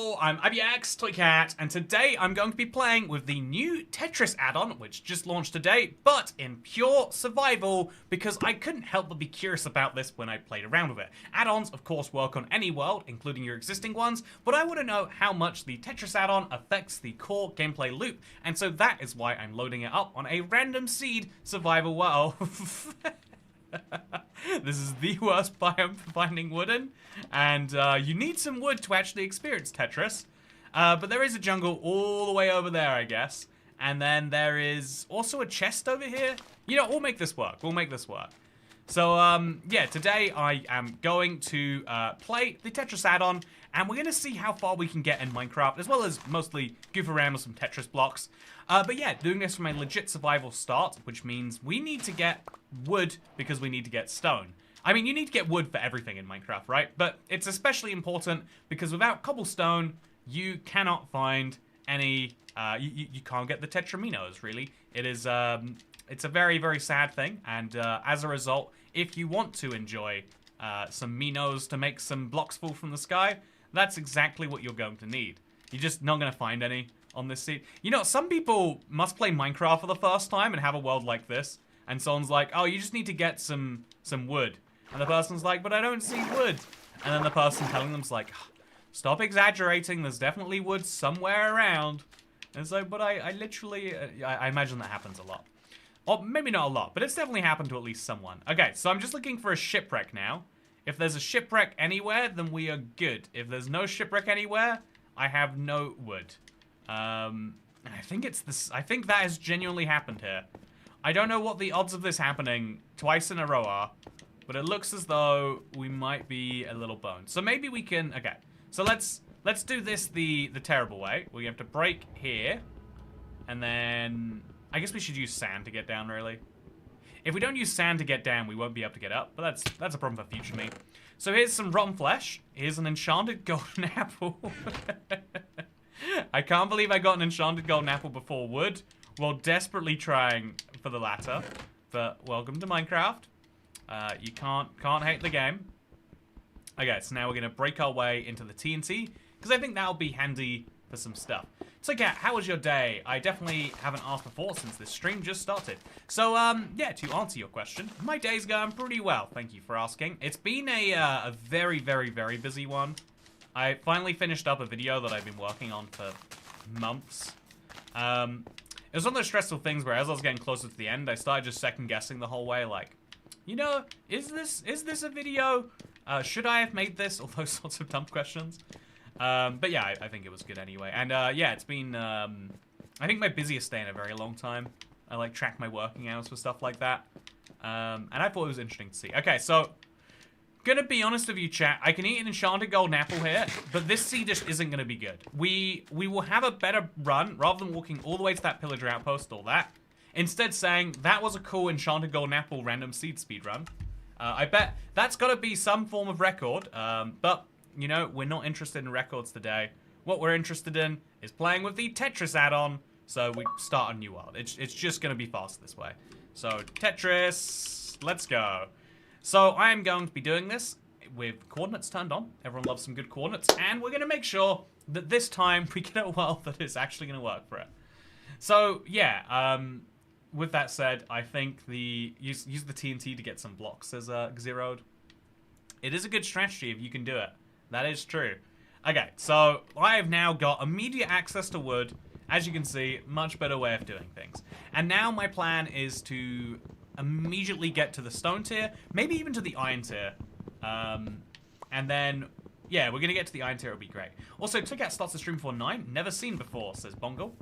Hello, I'm IBX Toy Cat, and today I'm going to be playing with the new Tetris add-on, which just launched today, but in pure survival, because I couldn't help but be curious about this when I played around with it. Add-ons, of course, work on any world, including your existing ones, but I want to know how much the Tetris add-on affects the core gameplay loop, and so that is why I'm loading it up on a random seed survival world. This is the worst biome for finding wooden, and you need some wood to actually experience Tetris. But there is a jungle all the way over there, I guess. And then there is also a chest over here. You know, we'll make this work. We'll make this work. So, yeah, today I am going to play the Tetris add-on, and we're going to see how far we can get in Minecraft, as well as mostly goof around with some Tetris blocks. But yeah, doing this from a legit survival start, which means we need to get wood because we need to get stone. I mean, you need to get wood for everything in Minecraft, right? But it's especially important because without cobblestone, you cannot find any, you can't get the tetraminos, really. It is, it's a very, very sad thing, and as a result, if you want to enjoy some minos to make some blocks fall from the sky, that's exactly what you're going to need. You're just not going to find any on this seed. You know, some people must play Minecraft for the first time and have a world like this, and someone's like, oh, you just need to get some wood. And the person's like, but I don't see wood. And then the person telling them's like, stop exaggerating, there's definitely wood somewhere around. And it's like, but I literally, I imagine that happens a lot. Or maybe not a lot, but it's definitely happened to at least someone. Okay, so I'm just looking for a shipwreck now. If there's a shipwreck anywhere, then we are good. If there's no shipwreck anywhere, I have no wood. I think it's this, I think that has genuinely happened here. I don't know what the odds of this happening twice in a row are, but it looks as though we might be a little boned. So maybe we can, okay. So let's do this the terrible way. We have to break here, and then I guess we should use sand to get down, really. If we don't use sand to get down, we won't be able to get up, but that's a problem for future me. So here's some rotten flesh. Here's an enchanted golden apple. I can't believe I got an enchanted golden apple before wood, while desperately trying for the latter. But welcome to Minecraft. You can't hate the game. Okay, so now we're gonna break our way into the TNT, because I think that'll be handy for some stuff. So Kat, how was your day? I definitely haven't asked before since this stream just started. So yeah, to answer your question, my day's going pretty well, thank you for asking. It's been a very, very, very busy one. I finally finished up a video that I've been working on for months. It was one of those stressful things where as I was getting closer to the end, I started just second guessing the whole way, like, you know, is this a video? Should I have made this? All those sorts of dumb questions. But yeah, I think it was good anyway. And yeah, it's been, I think my busiest day in a very long time. I like track my working hours for stuff like that. And I thought it was interesting to see. Okay, so, gonna be honest with you, chat. I can eat an enchanted golden apple here, but this seed just isn't gonna be good. We will have a better run, rather than walking all the way to that pillager outpost, all that. Instead saying, that was a cool enchanted golden apple random seed speedrun. I bet that's gotta be some form of record, but, you know, we're not interested in records today. What we're interested in is playing with the Tetris add-on, so we start a new world. It's just gonna be faster this way. So, Tetris, let's go. So, I am going to be doing this with coordinates turned on. Everyone loves some good coordinates, and we're gonna make sure that this time we get a world that is actually gonna work for it. So, yeah, with that said, I think use the TNT to get some blocks as zeroed. It is a good strategy if you can do it. That is true. Okay, so I have now got immediate access to wood. As you can see, much better way of doing things. And now my plan is to immediately get to the stone tier, maybe even to the iron tier. And then, yeah, we're gonna get to the iron tier, it'll be great. Also, Toycat starts the stream before 9, never seen before, says Bongo.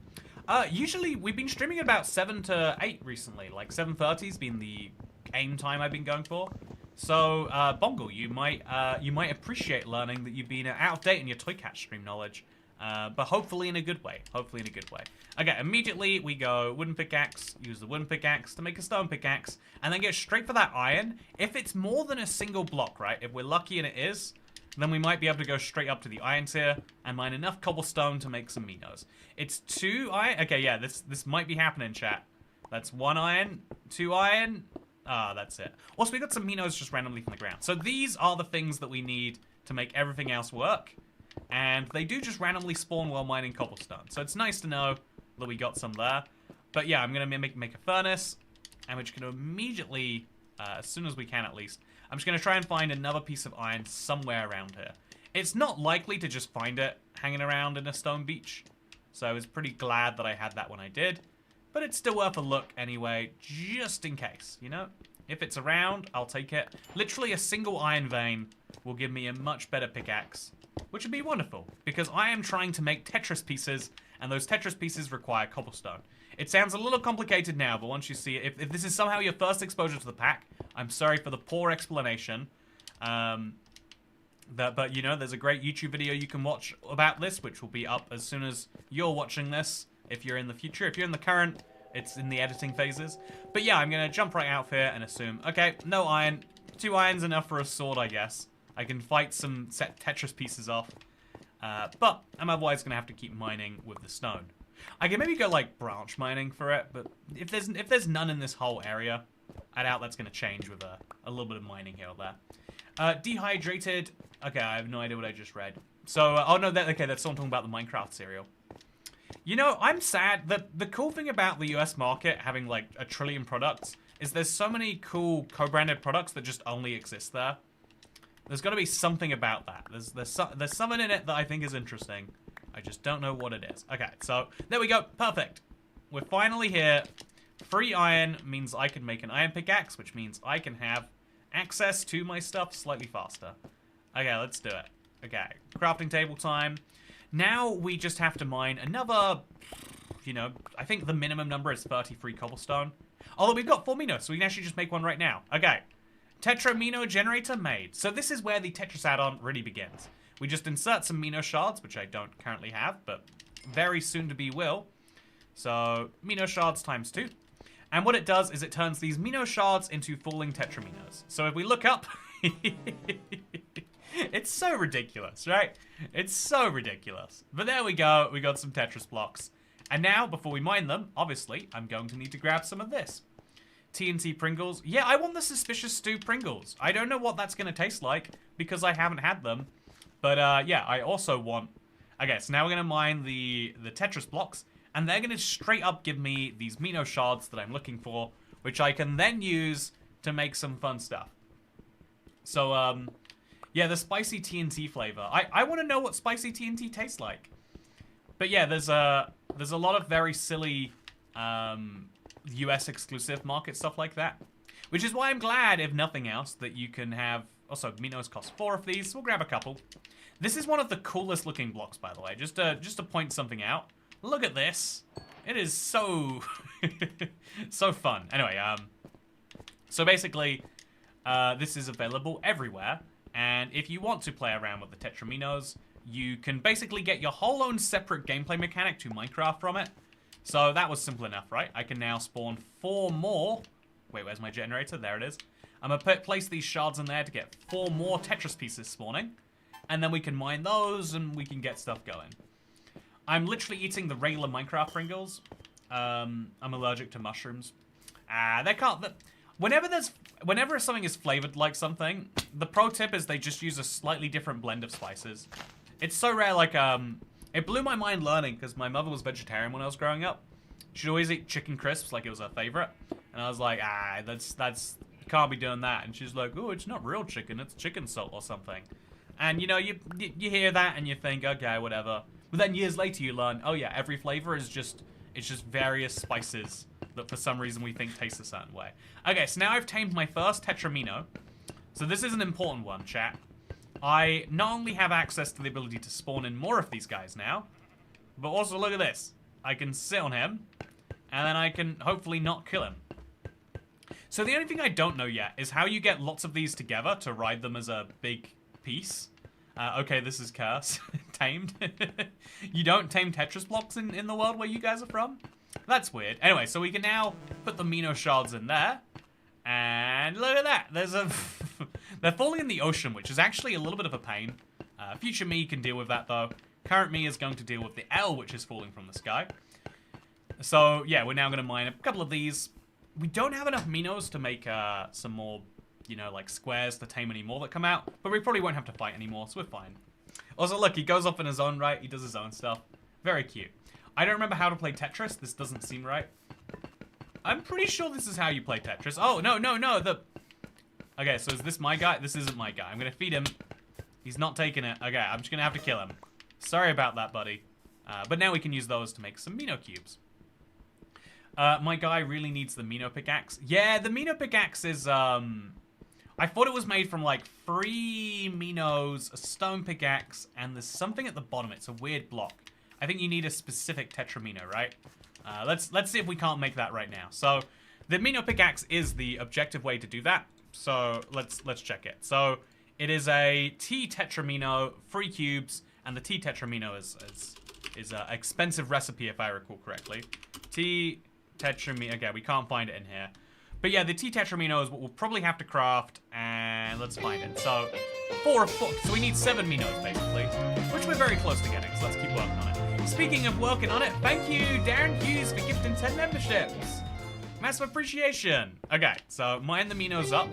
Usually, we've been streaming about 7 to 8 recently. Like, 7:30's been the aim time I've been going for. So, Bongo, you might appreciate learning that you've been out of date in your Toycat stream knowledge. But hopefully in a good way. Hopefully in a good way. Okay, immediately we go wooden pickaxe, use the wooden pickaxe to make a stone pickaxe, and then get straight for that iron. If it's more than a single block, right, if we're lucky and it is, then we might be able to go straight up to the iron tier and mine enough cobblestone to make some minos. It's 2 iron. Okay, yeah, this might be happening, chat. That's 1 iron, 2 iron. Ah, that's it. Also, we got some minos just randomly from the ground. So these are the things that we need to make everything else work. And they do just randomly spawn while mining cobblestone. So it's nice to know that we got some there. But yeah, I'm going to make a furnace. And we're just going to immediately, as soon as we can at least, I'm just going to try and find another piece of iron somewhere around here. It's not likely to just find it hanging around in a stone beach. So I was pretty glad that I had that when I did. But it's still worth a look anyway, just in case, you know? If it's around, I'll take it. Literally a single iron vein will give me a much better pickaxe, which would be wonderful, because I am trying to make Tetris pieces, and those Tetris pieces require cobblestone. It sounds a little complicated now, but once you see it, if this is somehow your first exposure to the pack, I'm sorry for the poor explanation. But you know, there's a great YouTube video you can watch about this, which will be up as soon as you're watching this, if you're in the future. If you're in the current, it's in the editing phases. But yeah, I'm going to jump right out here and assume, okay, no iron. 2 irons enough for a sword, I guess. I can fight some Tetris pieces off. But I'm otherwise going to have to keep mining with the stone. I can maybe go like branch mining for it, but if there's none in this whole area, I doubt that's going to change with a little bit of mining here or there. Dehydrated. Okay, I have no idea what I just read. So, oh no, that's someone talking about the Minecraft cereal. You know, I'm sad that the cool thing about the US market having like 1 trillion products is there's so many cool co-branded products that just only exist there. There's got to be something about that. There's something in it that I think is interesting. I just don't know what it is. Okay, so there we go. Perfect. We're finally here. Free iron means I can make an iron pickaxe, which means I can have access to my stuff slightly faster. Okay, let's do it. Okay, crafting table time. Now we just have to mine another, you know, I think the minimum number is 33 cobblestone. Although we've got 4 Minos, so we can actually just make one right now. Okay, Tetra Mino generator made. So this is where the Tetris add-on really begins. We just insert some Mino shards, which I don't currently have, but very soon to be will. So Mino shards times 2. And what it does is it turns these Mino shards into falling Tetraminos. So if we look up, it's so ridiculous, right? It's so ridiculous. But there we go, we got some Tetris blocks. And now, before we mine them, obviously, I'm going to need to grab some of this. TNT Pringles. Yeah, I want the Suspicious Stew Pringles. I don't know what that's going to taste like, because I haven't had them. But yeah, I also want... Okay, so now we're going to mine the Tetris blocks. And they're going to straight up give me these Mino shards that I'm looking for, which I can then use to make some fun stuff. So, yeah, the spicy TNT flavor. I want to know what spicy TNT tastes like. But yeah, there's a lot of very silly US exclusive market stuff like that. Which is why I'm glad, if nothing else, that you can have... Also, Minos cost 4 of these. We'll grab a couple. This is one of the coolest looking blocks, by the way. Just to point something out. Look at this. It is so... so fun. Anyway, so basically, this is available everywhere. And if you want to play around with the Tetraminos, you can basically get your whole own separate gameplay mechanic to Minecraft from it. So that was simple enough, right? I can now spawn 4 more... Wait, where's my generator? There it is. I'm going to place these shards in there to get 4 more Tetris pieces spawning. And then we can mine those and we can get stuff going. I'm literally eating the regular Minecraft Pringles. I'm allergic to mushrooms. They can't... Whenever something is flavored like something, the pro tip is they just use a slightly different blend of spices. It's so rare, like, it blew my mind learning, because my mother was vegetarian when I was growing up. She'd always eat chicken crisps like it was her favorite. And I was like, that's you can't be doing that. And she's like, oh, it's not real chicken, it's chicken salt or something. And, you know, you hear that and you think, okay, whatever. But then years later you learn, oh yeah, every flavor is just, it's just various spices that for some reason we think taste a certain way. Okay, so now I've tamed my first Tetramino. So this is an important one, chat. I not only have access to the ability to spawn in more of these guys now, but also look at this. I can sit on him, and then I can hopefully not kill him. So the only thing I don't know yet is how you get lots of these together to ride them as a big piece. Okay, this is curse. Tamed. You don't tame Tetris blocks in the world where you guys are from? That's weird. Anyway, so we can now put the Mino shards in there. And look at that. There's a... They're falling in the ocean, which is actually a little bit of a pain. Future me can deal with that, though. Current me is going to deal with the L, which is falling from the sky. So, yeah, we're now going to mine a couple of these. We don't have enough Minos to make some more, you know, like squares to tame any more that come out. But we probably won't have to fight anymore, so we're fine. Also, look, he goes off in his own right. He does his own stuff. Very cute. I don't remember how to play Tetris. This doesn't seem right. I'm pretty sure this is how you play Tetris. Oh, no. Okay, so is this my guy? This isn't my guy. I'm gonna feed him. He's not taking it. Okay, I'm just gonna have to kill him. Sorry about that, buddy. But now we can use those to make some Mino cubes. My guy really needs the Mino pickaxe. Yeah, the Mino pickaxe is, I thought it was made from, like, 3 Minos, a stone pickaxe, and there's something at the bottom. It's a weird block. I think you need a specific Tetramino, right? Let's see if we can't make that right now. So, the Mino pickaxe is the objective way to do that. So, let's check it. So, it is a T Tetramino, 3 cubes, and the T Tetramino is an expensive recipe if I recall correctly. T Tetramino, okay, we can't find it in here. But yeah, the T Tetramino is what we'll probably have to craft, and let's find it. So, 4, so we need 7 Minos, basically, which we're very close to getting, so let's keep working on it. Speaking of working on it, thank you, Darren Hughes, for gifting 10 memberships. Massive appreciation. Okay, so mine the Minos up.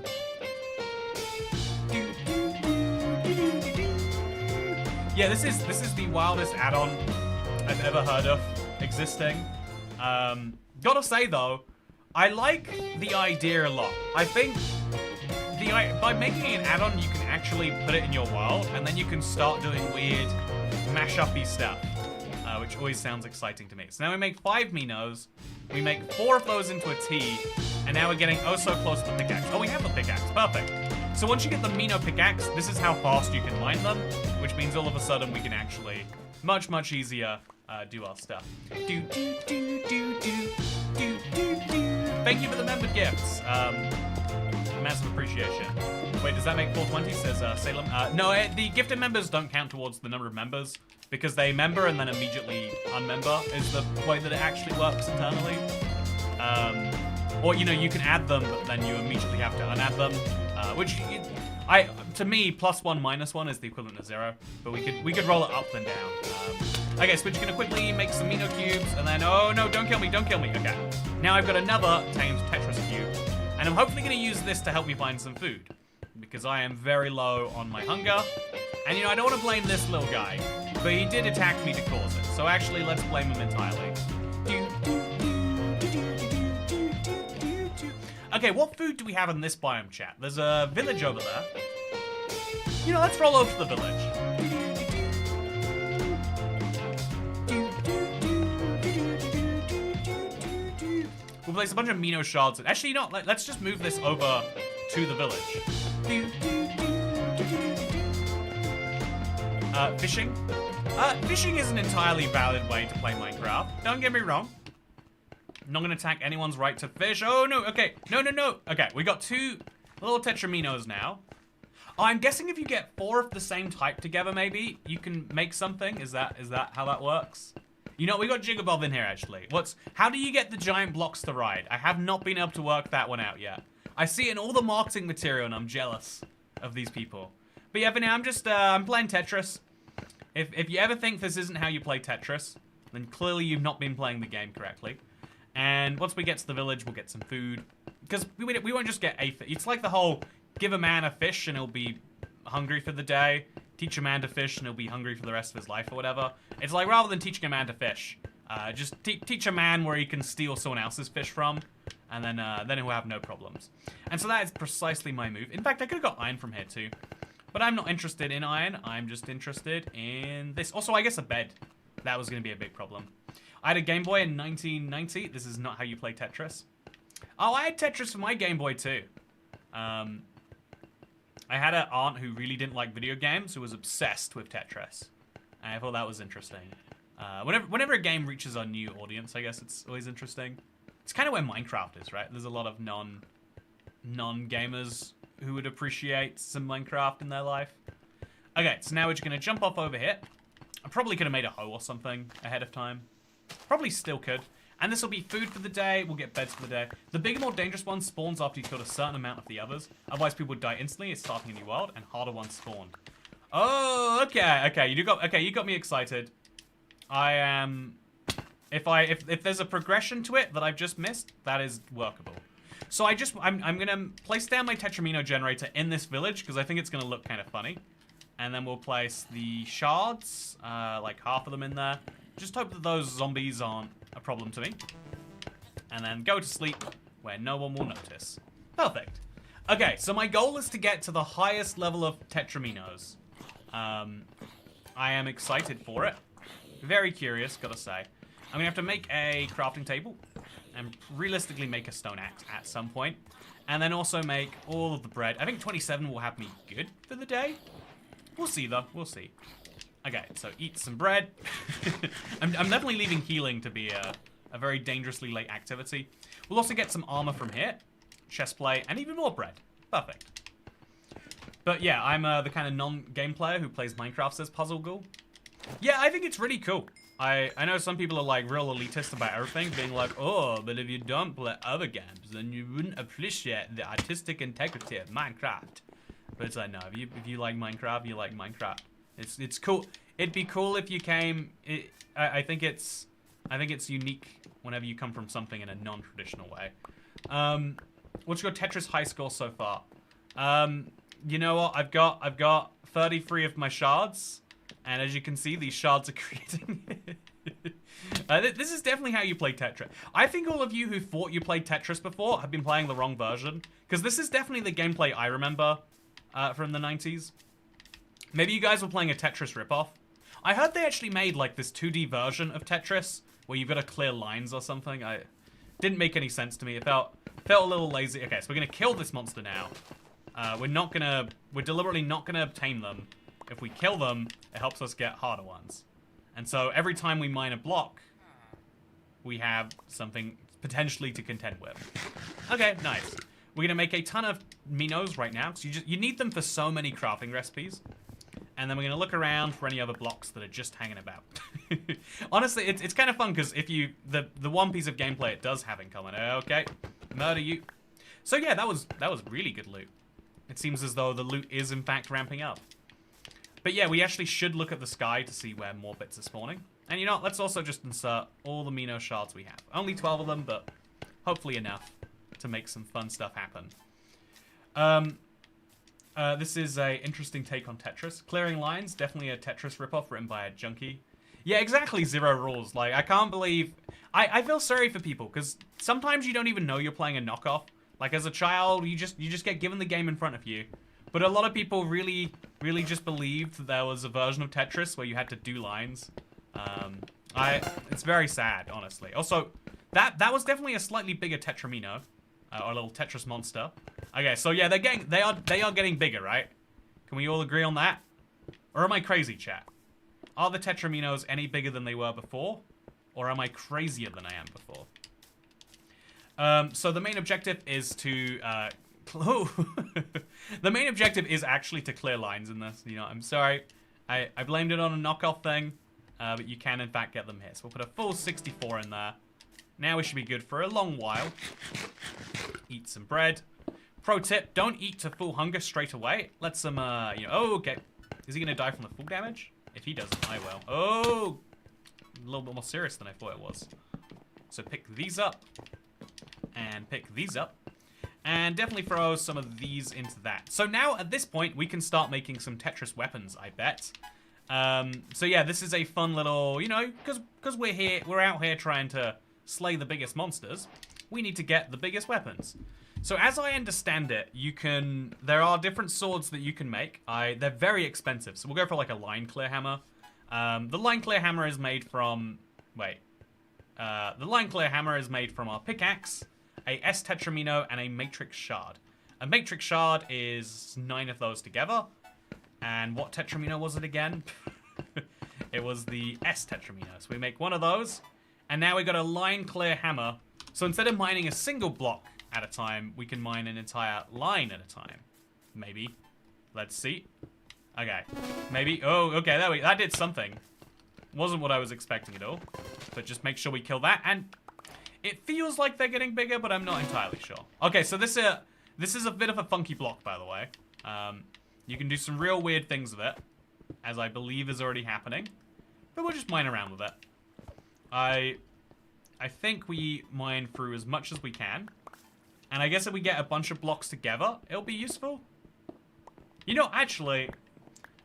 Yeah, this is the wildest add-on I've ever heard of existing. Gotta say though, I like the idea a lot. I think by making an add-on, you can actually put it in your world, and then you can start doing weird mash-up-y stuff, which always sounds exciting to me. So now we make 5 Minos, we make 4 of those into a T, and now we're getting oh so close to the pickaxe. Oh, we have the pickaxe, perfect. So once you get the Mino pickaxe, this is how fast you can mine them, which means all of a sudden we can actually much easier do our stuff. Thank you for the membered gifts. Massive appreciation. Wait, does that make 420? Says Salem. No, the gifted members don't count towards the number of members because they member and then immediately unmember is the way that it actually works internally. Or you know, you can add them, but then you immediately have to unadd them. To me, +1 -1 is the equivalent of 0, but we could roll it up and down. Okay, so we're just gonna quickly make some Mino cubes, and then oh no, don't kill me. Okay, now I've got another tamed Tetris cube, and I'm hopefully gonna use this to help me find some food because I am very low on my hunger, and you know I don't want to blame this little guy, but he did attack me to cause it. So actually, let's blame him entirely. Okay, what food do we have in this biome, chat? There's a village over there. You know, let's roll over to the village. We'll place a bunch of Mino shards. Actually, you know, let's just move this over to the village. Fishing. Fishing is an entirely valid way to play Minecraft. Don't get me wrong. I'm not gonna attack anyone's right to fish. Oh no, okay. No. Okay, we got 2 little Tetraminos now. Oh, I'm guessing if you get 4 of the same type together, maybe, you can make something. Is that how that works? You know, we got Jigabob in here, actually. How do you get the giant blocks to ride? I have not been able to work that one out yet. I see it in all the marketing material, and I'm jealous of these people. But yeah, for now, I'm playing Tetris. If you ever think this isn't how you play Tetris, then clearly you've not been playing the game correctly. And once we get to the village, we'll get some food. Because we won't just get a fish. It's like the whole, give a man a fish and he'll be hungry for the day. Teach a man to fish and he'll be hungry for the rest of his life or whatever. It's like, rather than teaching a man to fish, just teach a man where he can steal someone else's fish from. And then he'll have no problems. And so that is precisely my move. In fact, I could have got iron from here too. But I'm not interested in iron. I'm just interested in this. Also, I guess a bed. That was going to be a big problem. I had a Game Boy in 1990. This is not how you play Tetris. Oh, I had Tetris for my Game Boy too. I had an aunt who really didn't like video games who was obsessed with Tetris. And I thought that was interesting. Whenever a game reaches a new audience, I guess it's always interesting. It's kind of where Minecraft is, right? There's a lot of non-gamers who would appreciate some Minecraft in their life. Okay, so now we're just going to jump off over here. I probably could have made a hoe or something ahead of time. Probably still could. And this will be food for the day. We'll get beds for the day. The bigger, more dangerous one spawns after you've killed a certain amount of the others. Otherwise, people would die instantly. It's starting a new world, and harder ones spawn. Oh, okay. You got me excited. I am. If there's a progression to it that I've just missed, that is workable. So I'm gonna place down my Tetramino generator in this village because I think it's gonna look kind of funny. And then we'll place the shards, like half of them in there. Just hope that those zombies aren't a problem to me. And then go to sleep where no one will notice. Perfect. Okay, so my goal is to get to the highest level of Tetraminos. I am excited for it. Very curious, gotta say. I'm gonna have to make a crafting table and realistically make a stone axe at some point. And then also make all of the bread. I think 27 will have me good for the day. We'll see, though. We'll see. Okay, so eat some bread. I'm definitely leaving healing to be a very dangerously late activity. We'll also get some armor from here. Chest plate, and even more bread. Perfect. But yeah, I'm the kind of non-game player who plays Minecraft, says Puzzle Ghoul. Yeah, I think it's really cool. I know some people are like real elitist about everything, being like, oh, but if you don't play other games, then you wouldn't appreciate the artistic integrity of Minecraft. But it's like, no, if you like Minecraft, you like Minecraft. It's cool. It'd be cool if you came. I think it's unique whenever you come from something in a non-traditional way. What's your Tetris high score so far? You know what? I've got 33 of my shards, and as you can see, these shards are creating. This is definitely how you play Tetris. I think all of you who thought you played Tetris before have been playing the wrong version, because this is definitely the gameplay I remember from the 90s. Maybe you guys were playing a Tetris ripoff. I heard they actually made like this 2D version of Tetris where you've got to clear lines or something. I didn't make any sense to me. It felt a little lazy. Okay, so we're gonna kill this monster now. We're deliberately not gonna tame them. If we kill them, it helps us get harder ones. And so every time we mine a block, we have something potentially to contend with. Okay, nice. We're gonna make a ton of minos right now, because you need them for so many crafting recipes. And then we're gonna look around for any other blocks that are just hanging about. Honestly, it's kind of fun because if you the one piece of gameplay it does have in common. Okay, murder you. So yeah, that was really good loot. It seems as though the loot is in fact ramping up. But yeah, we actually should look at the sky to see where more bits are spawning. And you know what? Let's also just insert all the Mino shards we have. Only 12 of them, but hopefully enough to make some fun stuff happen. This is a interesting take on Tetris. Clearing lines, definitely a Tetris ripoff written by a junkie. Yeah, exactly, Zero Rules. Like, I can't believe... I feel sorry for people, because sometimes you don't even know you're playing a knockoff. Like, as a child, you just get given the game in front of you. But a lot of people really just believed that there was a version of Tetris where you had to do lines. It's very sad, honestly. Also, that was definitely a slightly bigger Tetramino. Or a little Tetris monster. Okay, so yeah, they are getting bigger, right? Can we all agree on that? Or am I crazy, chat? Are the Tetraminos any bigger than they were before? Or am I crazier than I am before? So the main objective is to the main objective is actually to clear lines in this. You know, I'm sorry. I blamed it on a knockoff thing, but you can in fact get them here. So we'll put a full 64 in there. Now we should be good for a long while. Eat some bread. Pro tip, don't eat to full hunger straight away. Let some, you know, oh, okay. Is he gonna die from the full damage? If he doesn't, I will. Oh, a little bit more serious than I thought it was. So pick these up. And pick these up. And definitely throw some of these into that. So now, at this point, we can start making some Tetris weapons, I bet. So yeah, this is a fun little, you know, because we're out here trying to slay the biggest monsters, we need to get the biggest weapons. So as I understand it, there are different swords that you can make. They're very expensive, so we'll go for like a line clear hammer. The line clear hammer is made from, the line clear hammer is made from our pickaxe, a S tetramino, and a matrix shard. A matrix shard is 9 of those together. And what tetramino was it again? It was the S tetramino. So we make one of those. And now we got a line clear hammer. So instead of mining a single block at a time, we can mine an entire line at a time. Maybe. Let's see. Okay. Maybe. Oh, okay. That did something. Wasn't what I was expecting at all. But just make sure we kill that. And it feels like they're getting bigger, but I'm not entirely sure. Okay, so this is a bit of a funky block, by the way. You can do some real weird things with it, as I believe is already happening. But we'll just mine around with it. I think we mine through as much as we can. And I guess if we get a bunch of blocks together, it'll be useful. You know, actually,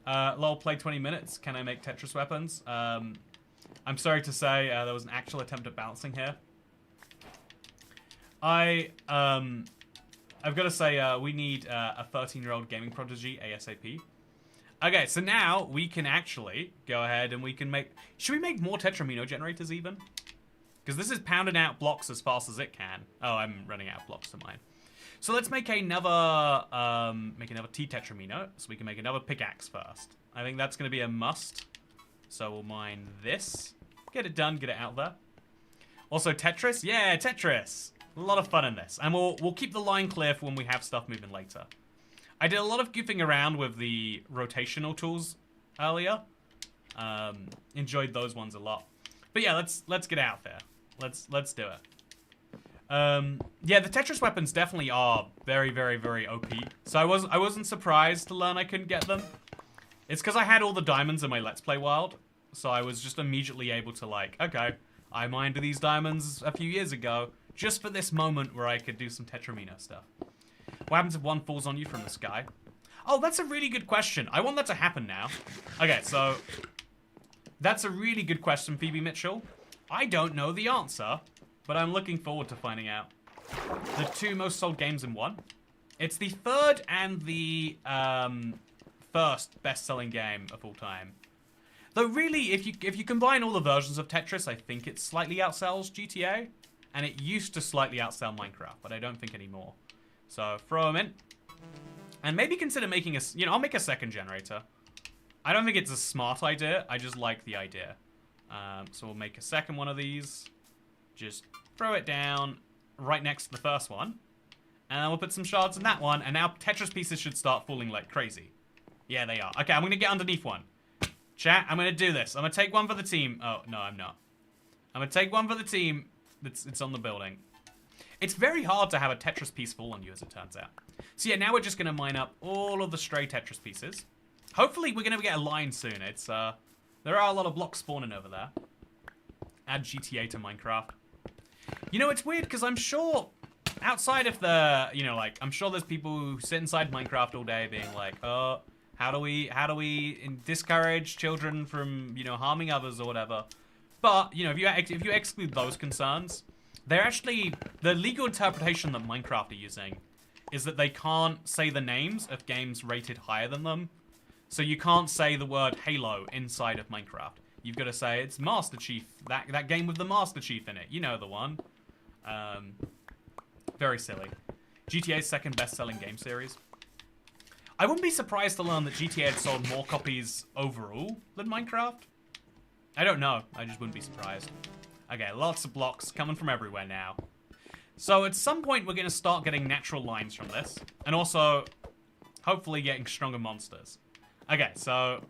Lol, play 20 minutes. Can I make Tetris weapons? I'm sorry to say there was an actual attempt at balancing here. I've got to say we need a 13-year-old gaming prodigy ASAP. Okay, so now we can actually go ahead and we can make... Should we make more Tetramino generators even? Because this is pounding out blocks as fast as it can. Oh, I'm running out of blocks to mine. So let's make another T-Tetramino, so we can make another pickaxe first. I think that's going to be a must. So we'll mine this. Get it done, get it out there. Also Tetris. Yeah, Tetris. A lot of fun in this. And we'll keep the line clear for when we have stuff moving later. I did a lot of goofing around with the rotational tools earlier. Enjoyed those ones a lot. But yeah, let's get out there. Let's do it. Yeah, the Tetris weapons definitely are very, very, very OP. So I wasn't surprised to learn I couldn't get them. It's because I had all the diamonds in my Let's Play world. So I was just immediately able to like, okay, I mined these diamonds a few years ago just for this moment where I could do some Tetramino stuff. What happens if one falls on you from the sky? Oh, that's a really good question. I want that to happen now. Okay, so that's a really good question, Phoebe Mitchell. I don't know the answer, but I'm looking forward to finding out. The 2 most sold games in one. It's the 3rd and the 1st best-selling game of all time. Though really, if you combine all the versions of Tetris, I think it slightly outsells GTA, and it used to slightly outsell Minecraft, but I don't think anymore. So throw them in, and maybe consider making I'll make a 2nd generator. I don't think it's a smart idea. I just like the idea. So we'll make a 2nd one of these. Just throw it down right next to the 1st one, and then we'll put some shards in that one. And now Tetris pieces should start falling like crazy. Yeah, they are. Okay, I'm gonna get underneath one. Chat, I'm gonna do this. I'm gonna take one for the team. Oh no, I'm not. I'm gonna take one for the team. It's on the building. It's very hard to have a Tetris piece fall on you, as it turns out. So yeah, now we're just going to mine up all of the stray Tetris pieces. Hopefully we're going to get a line soon. It's there are a lot of blocks spawning over there. Add GTA to Minecraft. You know, it's weird because I'm sure outside of the, I'm sure there's people who sit inside Minecraft all day being like, oh, how do we discourage children from, harming others or whatever. But, if you exclude those concerns, they're actually, the legal interpretation that Minecraft are using is that they can't say the names of games rated higher than them. So you can't say the word Halo inside of Minecraft. You've got to say it's Master Chief, that game with the Master Chief in it. You know the one. Very silly. GTA's 2nd best-selling game series. I wouldn't be surprised to learn that GTA had sold more copies overall than Minecraft. I don't know. I just wouldn't be surprised. Okay, lots of blocks coming from everywhere now. So at some point, we're going to start getting natural lines from this. And also, hopefully getting stronger monsters. Okay, so...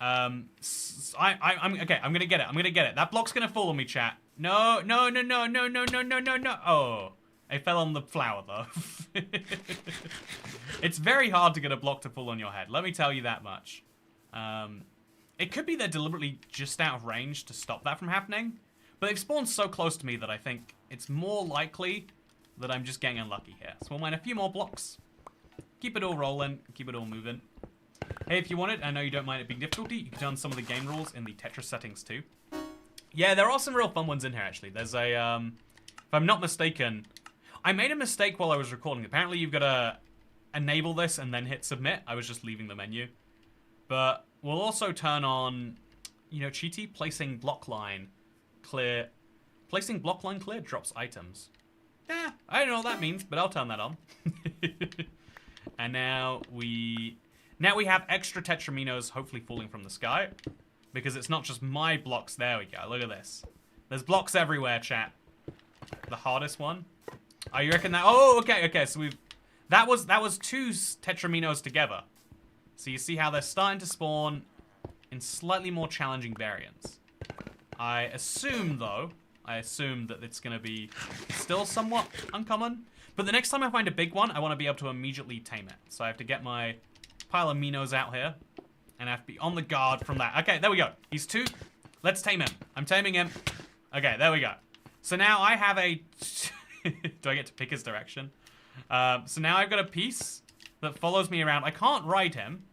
I'm going to get it. I'm going to get it. That block's going to fall on me, chat. No. Oh, I fell on the flower, though. It's very hard to get a block to fall on your head. Let me tell you that much. It could be they're deliberately just out of range to stop that from happening. But they've spawned so close to me that I think it's more likely that I'm just getting unlucky here. So we'll mine a few more blocks. Keep it all rolling. Keep it all moving. Hey, if you want it, I know you don't mind it being difficulty, you can turn some of the game rules in the Tetris settings too. Yeah, there are some real fun ones in here, actually. There's a, if I'm not mistaken, I made a mistake while I was recording. Apparently you've got to enable this and then hit submit. I was just leaving the menu. But we'll also turn on, cheaty, placing block line clear. Placing block line clear drops items. Yeah, I don't know what that means, but I'll turn that on. And now we have extra Tetraminos hopefully falling from the sky. Because it's not just my blocks. There we go. Look at this. There's blocks everywhere, chat. The hardest one. Oh, you reckon that? Oh, okay. So that was 2 Tetraminos together. So you see how they're starting to spawn in slightly more challenging variants. I assume that it's going to be still somewhat uncommon. But the next time I find a big one, I want to be able to immediately tame it. So I have to get my pile of Minos out here. And I have to be on the guard from that. Okay, there we go. He's 2. Let's tame him. I'm taming him. Okay, there we go. So now I have a... Do I get to pick his direction? So now I've got a piece that follows me around. I can't ride him.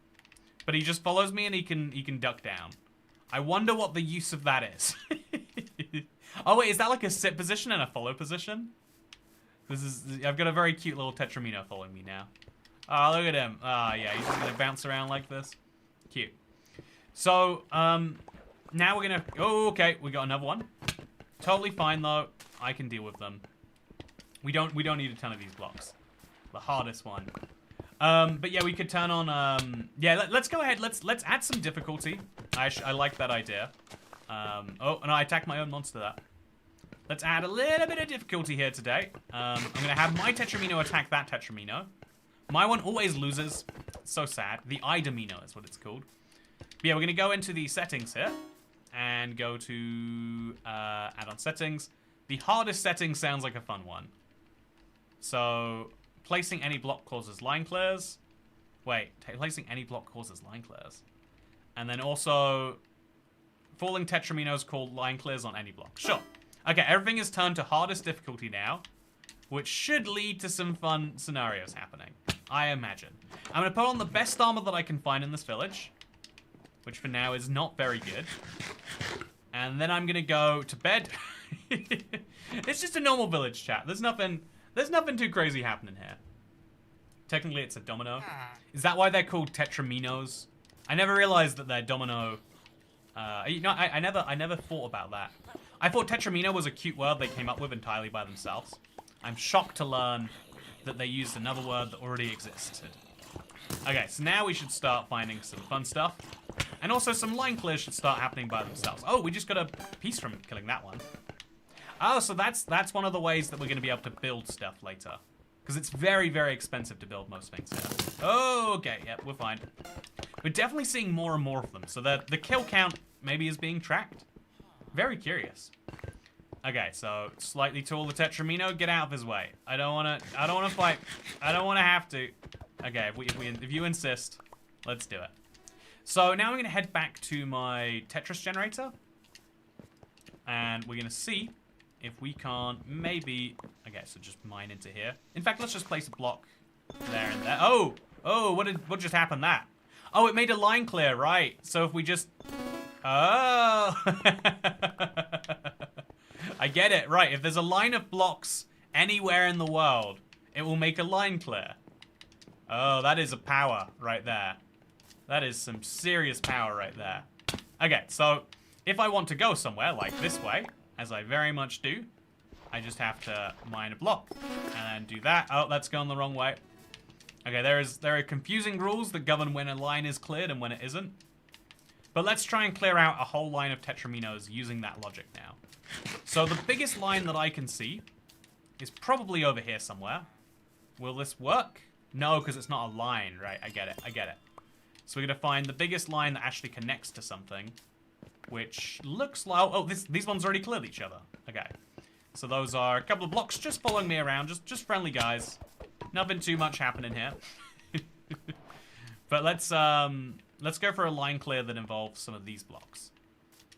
But he just follows me and he can duck down. I wonder what the use of that is. Oh wait, is that like a sit position and a follow position? I've got a very cute little Tetramino following me now. Oh, look at him. Oh yeah, he's just gonna bounce around like this. Cute. So, now we're gonna, oh, okay, we got another one. Totally fine though. I can deal with them. We don't need a ton of these blocks. The hardest one. But yeah, we could turn on, yeah, let's go ahead. Let's add some difficulty. I like that idea. Oh, and I attacked my own monster there. Let's add a little bit of difficulty here today. I'm gonna have my Tetramino attack that Tetramino. My one always loses. It's so sad. The Idomino is what it's called. But yeah, we're gonna go into the settings here and go to add on settings. The hardest setting sounds like a fun one. So placing any block causes line clears. Wait, placing any block causes line clears. And then also falling Tetraminos called line clears on any block. Sure. Okay, everything is turned to hardest difficulty now, which should lead to some fun scenarios happening, I imagine. I'm gonna put on the best armor that I can find in this village, which for now is not very good. And then I'm gonna go to bed. It's just a normal village, chat. There's nothing too crazy happening here. Technically, it's a domino. Is that why they're called Tetraminos? I never realized that they're domino. You know, I never thought about that. I thought Tetramino was a cute word they came up with entirely by themselves. I'm shocked to learn that they used another word that already existed. Okay, so now we should start finding some fun stuff. And also some line clears should start happening by themselves. Oh, we just got a piece from killing that one. Oh, so that's one of the ways that we're going to be able to build stuff later. Because it's very, very expensive to build most things here. Oh, okay, yep, we're fine. We're definitely seeing more and more of them. So the kill count maybe is being tracked. Very curious. Okay, so slightly taller Tetramino, get out of his way. I don't wanna fight. I don't wanna have to. Okay, if you insist, let's do it. So now I'm gonna head back to my Tetris generator. And we're gonna see if we can't maybe, okay, so just mine into here. In fact, let's just place a block there and there. Oh, what just happened that? Oh, it made a line clear, right. So if we just, oh. I get it, right. If there's a line of blocks anywhere in the world, it will make a line clear. Oh, that is a power right there. That is some serious power right there. Okay, so if I want to go somewhere, like this way, as I very much do, I just have to mine a block and do that. Oh, that's going the wrong way. Okay, there are confusing rules that govern when a line is cleared and when it isn't. But let's try and clear out a whole line of Tetraminos using that logic now. So the biggest line that I can see is probably over here somewhere. Will this work? No, because it's not a line, right? I get it. So we're gonna find the biggest line that actually connects to something, which looks like, oh, these ones already cleared each other. Okay. So those are a couple of blocks just following me around, just friendly guys. Nothing too much happening here. But let's go for a line clear that involves some of these blocks.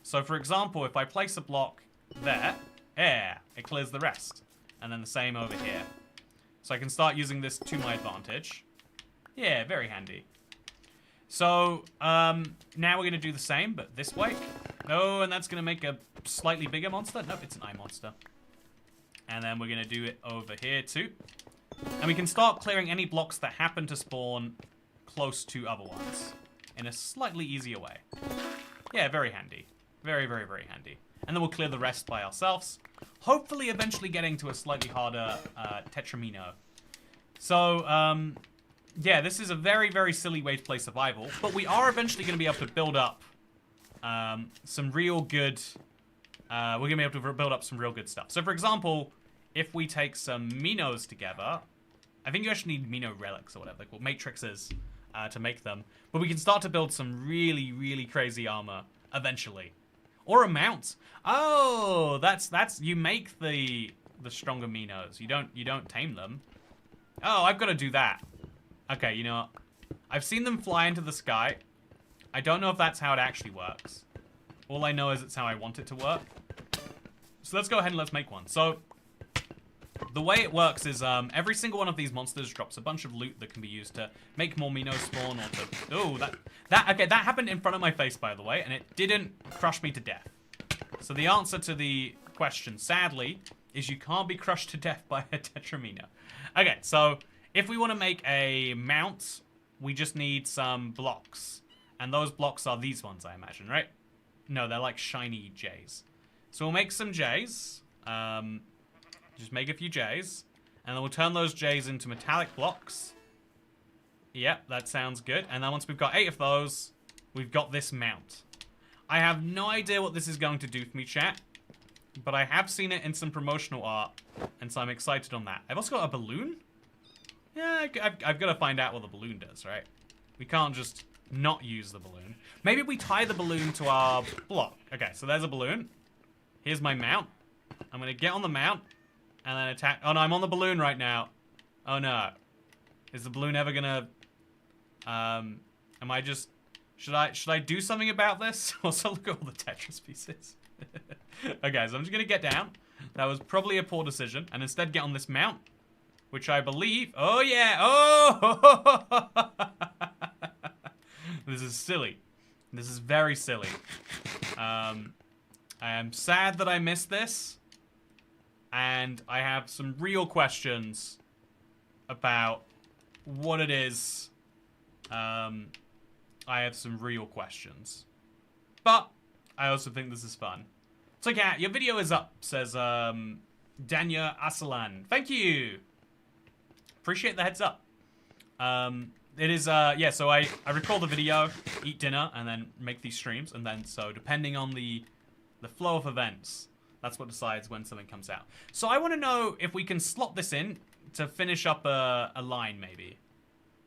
So for example, if I place a block there, it clears the rest. And then the same over here. So I can start using this to my advantage. Yeah, very handy. So, now we're gonna do the same, but this way. Oh, and that's gonna make a slightly bigger monster. Nope, it's an eye monster. And then we're gonna do it over here too. And we can start clearing any blocks that happen to spawn close to other ones in a slightly easier way. Yeah, very handy. Very, very, very handy. And then we'll clear the rest by ourselves. Hopefully eventually getting to a slightly harder Tetramino. So, yeah, this is a very, very silly way to play survival. But we are eventually going to be able to build up some real good... we're going to be able to build up some real good stuff. So, for example, if we take some Minos together... I think you actually need Mino relics or whatever they're called, matrixes, to make them. But we can start to build some really, really crazy armor eventually. Or a mount. Oh, that's you make the stronger Minos. You don't tame them. Oh, I've got to do that. Okay, you know what? I've seen them fly into the sky. I don't know if that's how it actually works. All I know is it's how I want it to work. So let's go ahead and let's make one. So The way it works is every single one of these monsters drops a bunch of loot that can be used to make more Minos spawn or to... Oh, that happened in front of my face, by the way, and it didn't crush me to death. So the answer to the question, sadly, is you can't be crushed to death by a Tetramino. Okay, so if we want to make a mount, we just need some blocks. And those blocks are these ones, I imagine, right? No, they're like shiny J's. So we'll make some J's. Just make a few J's. And then we'll turn those J's into metallic blocks. Yep, that sounds good. And then once we've got 8 of those, we've got this mount. I have no idea what this is going to do for me, chat. But I have seen it in some promotional art. And so I'm excited on that. I've also got a balloon. Yeah, I've got to find out what the balloon does, right? We can't just not use the balloon. Maybe we tie the balloon to our block. Okay, so there's a balloon. Here's my mount. I'm going to get on the mount. And then attack. Oh no, I'm on the balloon right now. Oh no. Is the balloon ever gonna... am I just... Should I do something about this? Also, look at all the Tetris pieces. Okay, so I'm just gonna get down. That was probably a poor decision. And instead get on this mount. Which I believe... Oh yeah! Oh! This is silly. This is very silly. I am sad that I missed this. And I have some real questions about what it is. I have some real questions. But I also think this is fun. So yeah, your video is up, says Danya Asalan. Thank you. Appreciate the heads up. It is, yeah, so I record the video, eat dinner, and then make these streams. And then, so depending on the flow of events, that's what decides when something comes out. So I want to know if we can slot this in to finish up a line, maybe.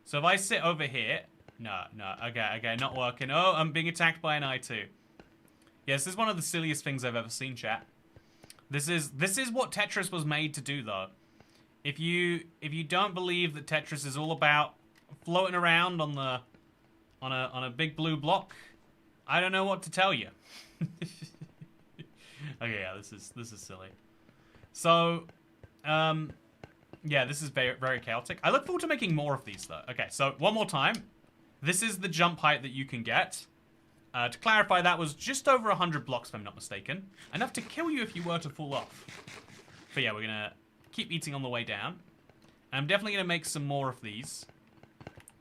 So if I sit over here... No, okay, not working. Oh, I'm being attacked by an I2. Yes, this is one of the silliest things I've ever seen, chat. This is what Tetris was made to do, though. If you don't believe that Tetris is all about floating around on a big blue block, I don't know what to tell you. Okay, yeah, this is silly. So, yeah, this is very, very chaotic. I look forward to making more of these, though. Okay, so one more time. This is the jump height that you can get. To clarify, that was just over 100 blocks, if I'm not mistaken. Enough to kill you if you were to fall off. But yeah, we're gonna keep eating on the way down. And I'm definitely gonna make some more of these.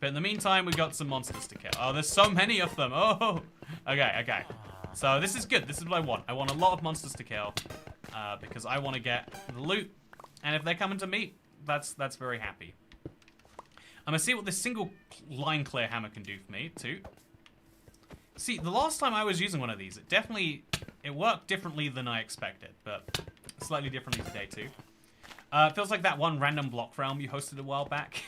But in the meantime, we've got some monsters to kill. Oh, there's so many of them. Oh, okay. So this is good. This is what I want. I want a lot of monsters to kill. Because I want to get the loot. And if they're coming to me, that's very happy. I'm going to see what this single line clear hammer can do for me, too. See, the last time I was using one of these, it worked differently than I expected. But slightly differently today, too. It feels like that one random block realm you hosted a while back.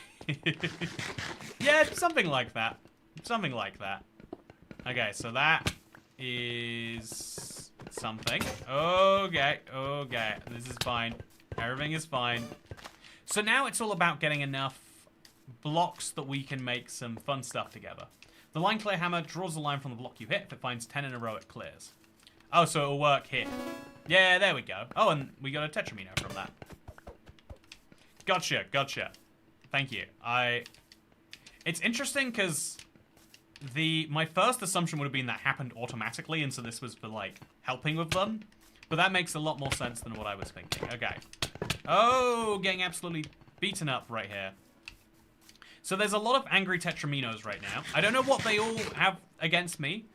Yeah, something like that. Something like that. Okay, so that is something. Okay. This is fine. Everything is fine. So now it's all about getting enough blocks that we can make some fun stuff together. The line clear hammer draws a line from the block you hit. If it finds 10 in a row, it clears. Oh, so it'll work here. Yeah, there we go. Oh, and we got a Tetramino from that. Gotcha. Thank you. It's interesting because my first assumption would have been that happened automatically, and so this was for, like, helping with them. But that makes a lot more sense than what I was thinking. Okay. Oh, getting absolutely beaten up right here. So there's a lot of angry Tetraminos right now. I don't know what they all have against me.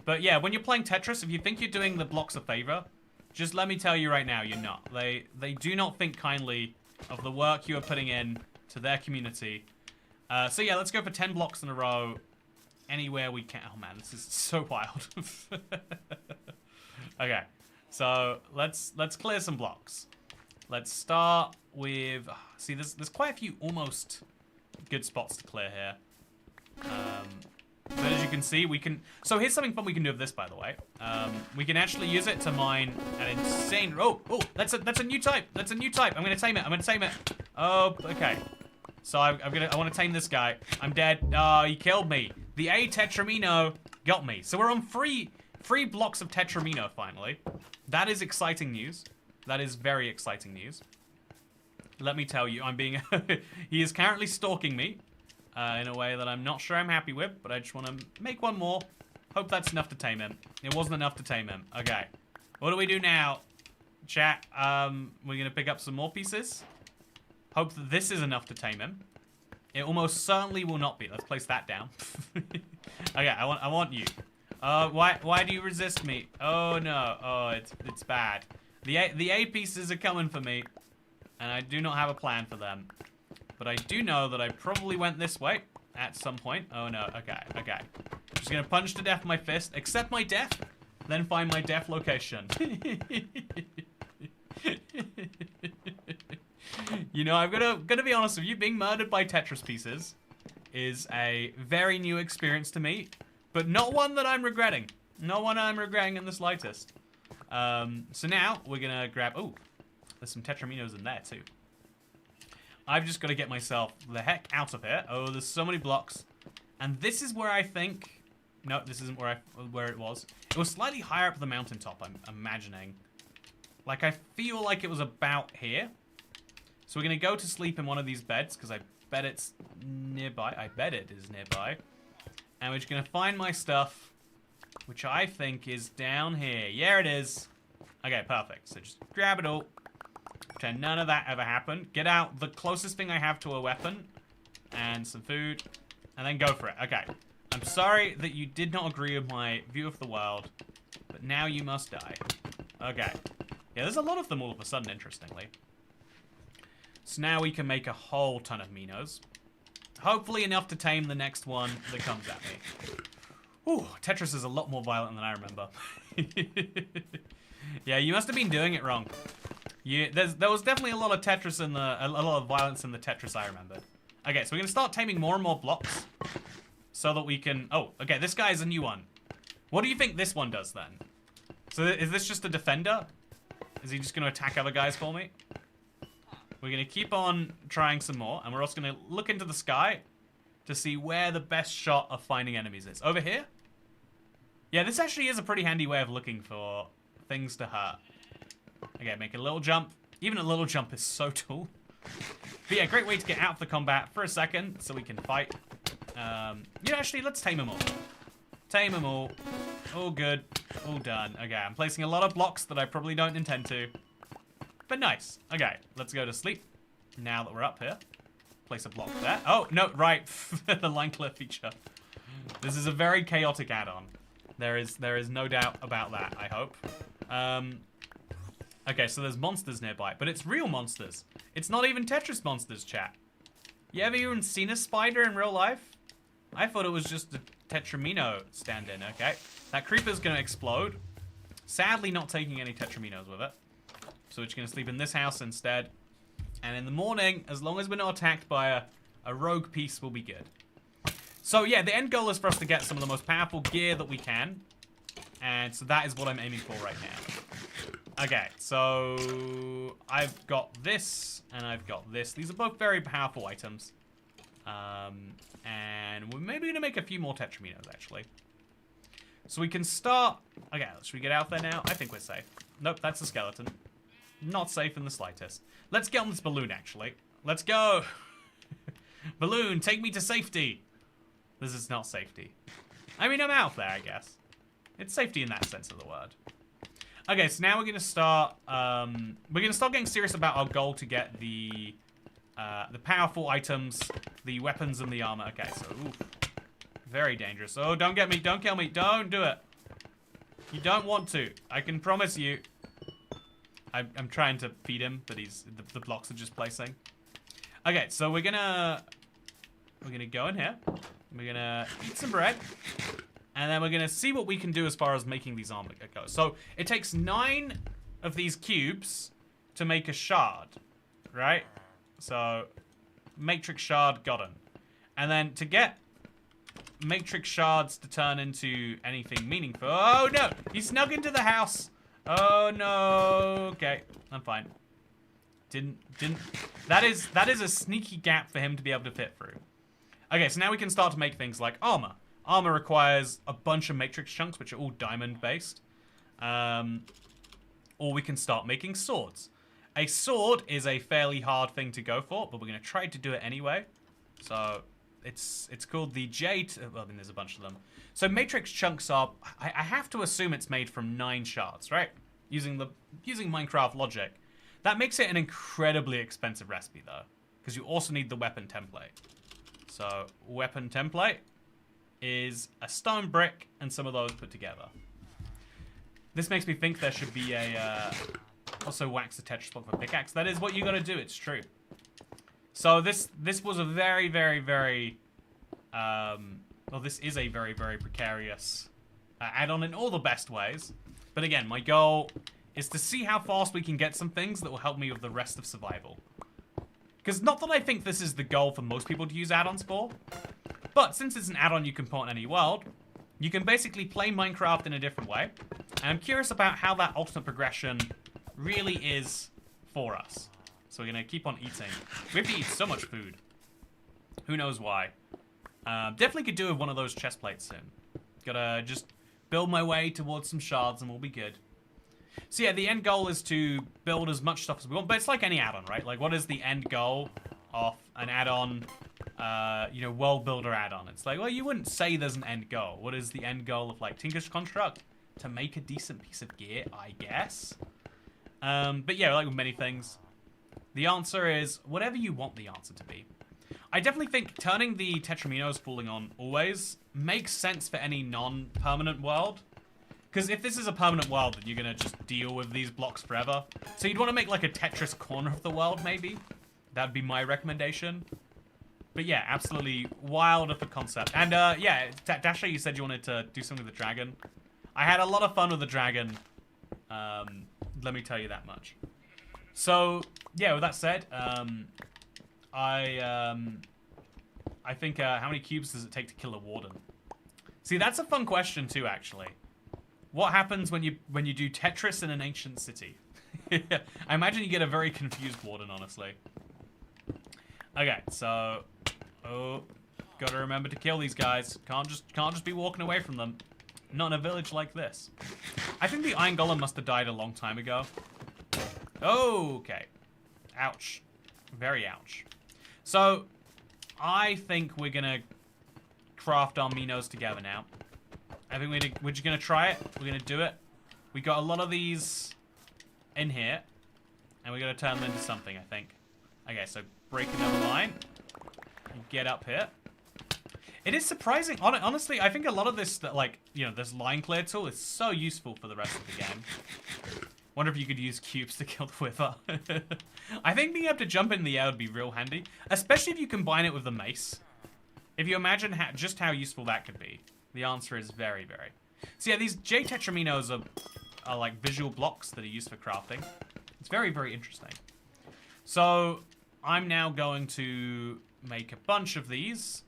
But yeah, when you're playing Tetris, if you think you're doing the blocks a favor, just let me tell you right now, you're not. They do not think kindly of the work you are putting in to their community. So yeah, let's go for 10 blocks in a row. Anywhere we can. Oh man, this is so wild. Okay, so let's clear some blocks. Let's start with... see, there's quite a few almost good spots to clear here. But as you can see, we can... So here's something fun we can do with this, by the way. We can actually use it to mine an insane... Oh, that's a new type. That's a new type. I'm gonna tame it. Oh, okay. So I want to tame this guy. I'm dead. Oh, he killed me. The A Tetramino got me. So we're on three blocks of Tetramino finally. That is exciting news. That is very exciting news. let me tell you, I'm being... he is currently stalking me in a way that I'm not sure I'm happy with, but I just want to make one more. Hope that's enough to tame him. It wasn't enough to tame him. Okay. What do we do now? Chat, we're going to pick up some more pieces. Hope that this is enough to tame him. It almost certainly will not be. Let's place that down. Okay, I want you. Why do you resist me? Oh no. Oh, it's bad. The A pieces are coming for me, and I do not have a plan for them. But I do know that I probably went this way at some point. Oh no. Okay. Just gonna punch to death my fist, accept my death, then find my death location. You know, I'm gonna be honest with you. Being murdered by Tetris pieces is a very new experience to me, but not one that I'm regretting. Not one I'm regretting in the slightest. So now we're gonna grab. Oh, there's some Tetraminos in there too. I've just got to get myself the heck out of here. Oh, there's so many blocks, and this is where I think. No, this isn't where it was. It was slightly higher up the mountaintop. I'm imagining. Like I feel like it was about here. So we're gonna go to sleep in one of these beds because I bet it's nearby. I bet it is nearby. And we're just gonna find my stuff, which I think is down here. Yeah, it is. Okay, perfect. So just grab it all. Pretend none of that ever happened. Get out the closest thing I have to a weapon and some food, and then go for it. Okay. I'm sorry that you did not agree with my view of the world, but now you must die. Okay. Yeah, there's a lot of them all of a sudden, interestingly. So now we can make a whole ton of Minos. Hopefully enough to tame the next one that comes at me. Ooh, Tetris is a lot more violent than I remember. Yeah, you must have been doing it wrong. There was definitely a lot of Tetris in a lot of violence in the Tetris I remembered. Okay, so we're gonna start taming more and more blocks so that we can. Oh, okay, this guy is a new one. What do you think this one does then? So is this just a defender? Is he just gonna attack other guys for me? We're gonna keep on trying some more, and we're also gonna look into the sky to see where the best shot of finding enemies is. Over here? Yeah, this actually is a pretty handy way of looking for things to hurt. Okay, make a little jump. Even a little jump is so cool. But yeah, great way to get out of the combat for a second so we can fight. Yeah, actually, let's tame them all. Tame them all. All good. All done. Okay, I'm placing a lot of blocks that I probably don't intend to. But nice. Okay, let's go to sleep. Now that we're up here. Place a block there. Oh, no, right. The line clear feature. This is a very chaotic add-on. There is no doubt about that, I hope. Okay, so there's monsters nearby, but it's real monsters. It's not even Tetris monsters, chat. You ever even seen a spider in real life? I thought it was just a Tetramino stand-in, okay? That creeper's gonna explode. Sadly not taking any Tetraminos with it. So we're just gonna sleep in this house instead. And in the morning, as long as we're not attacked by a rogue piece, we'll be good. So yeah, the end goal is for us to get some of the most powerful gear that we can. And so that is what I'm aiming for right now. Okay, so I've got this and I've got this. These are both very powerful items. And we're maybe gonna make a few more Tetraminos actually. So we can start. Okay, should we get out there now? I think we're safe. Nope, that's a skeleton. Not safe in the slightest. Let's get on this balloon actually. Let's go. Balloon, take me to safety. This is not safety. I mean, I'm out there, I guess. It's safety in that sense of the word. Okay, so now we're gonna start. We're gonna start getting serious about our goal to get the powerful items, the weapons, and the armor. Okay, so oof, very dangerous. Oh, don't get me! Don't kill me! Don't do it! You don't want to. I can promise you. I'm trying to feed him, but the blocks are just placing. Okay, so we're gonna go in here. We're gonna eat some bread. And then we're gonna see what we can do as far as making these armor go. So it takes 9 of these cubes to make a shard, right? So matrix shard gotten. And then to get matrix shards to turn into anything meaningful. Oh no! He snuck into the house. Oh no. Okay, I'm fine. That is a sneaky gap for him to be able to fit through. Okay, so now we can start to make things like armor. Armor requires a bunch of matrix chunks, which are all diamond based. Or we can start making swords. A sword is a fairly hard thing to go for, but we're going to try to do it anyway. So it's called the Jade. Well, I mean, there's a bunch of them. So matrix chunks are. I have to assume it's made from 9 shards, right? Using Minecraft logic. That makes it an incredibly expensive recipe, though, because you also need the weapon template. So weapon template is a stone brick and some of those put together. This makes me think there should be a also wax the Tetris block for pickaxe. That is what you got to do. It's true. So this was a very, very, very well, this is a very, very precarious add-on in all the best ways. But again, my goal is to see how fast we can get some things that will help me with the rest of survival. Because not that I think this is the goal for most people to use add-ons for, but since it's an add-on you can put on any world, you can basically play Minecraft in a different way. And I'm curious about how that ultimate progression really is for us. So we're going to keep on eating. We have to eat so much food. Who knows why. Definitely could do with one of those chest plates soon. Gotta just build my way towards some shards and we'll be good. So yeah, the end goal is to build as much stuff as we want, but it's like any add-on, right? Like, what is the end goal of an add-on, you know, world builder add-on? It's like, well, you wouldn't say there's an end goal. What is the end goal of, like, Tinker's Construct? To make a decent piece of gear, I guess. But yeah, like with many things, the answer is whatever you want the answer to be. I definitely think turning the Tetraminos falling on always makes sense for any non-permanent world. Because if this is a permanent world, then you're going to just deal with these blocks forever. So you'd want to make like a Tetris corner of the world, maybe. That'd be my recommendation. But yeah, absolutely wild of a concept. And yeah, Dasher, you said you wanted to do something with the dragon. I had a lot of fun with the dragon. Let me tell you that much. So, yeah, with that said, I think, how many cubes does it take to kill a warden? See, that's a fun question too, actually. What happens when you do Tetris in an ancient city? I imagine you get a very confused warden, honestly. Okay, so, gotta remember to kill these guys. Can't just be walking away from them. Not in a village like this. I think the Iron Golem must have died a long time ago. Okay. Ouch. Very ouch. So, I think we're gonna craft our Minos together now. I think we're just gonna try it. We're gonna do it. We got a lot of these in here, and we're gonna turn them into something, I think. Okay, so break another line. And get up here. It is surprising. Honestly, I think a lot of this, like, you know, this line clear tool is so useful for the rest of the game. Wonder if you could use cubes to kill the Wither. I think being able to jump in the air would be real handy, especially if you combine it with the mace. If you imagine just how useful that could be, the answer is very, very. So yeah, these J Tetraminos are like visual blocks that are used for crafting. It's very, very interesting. So I'm now going to make a bunch of these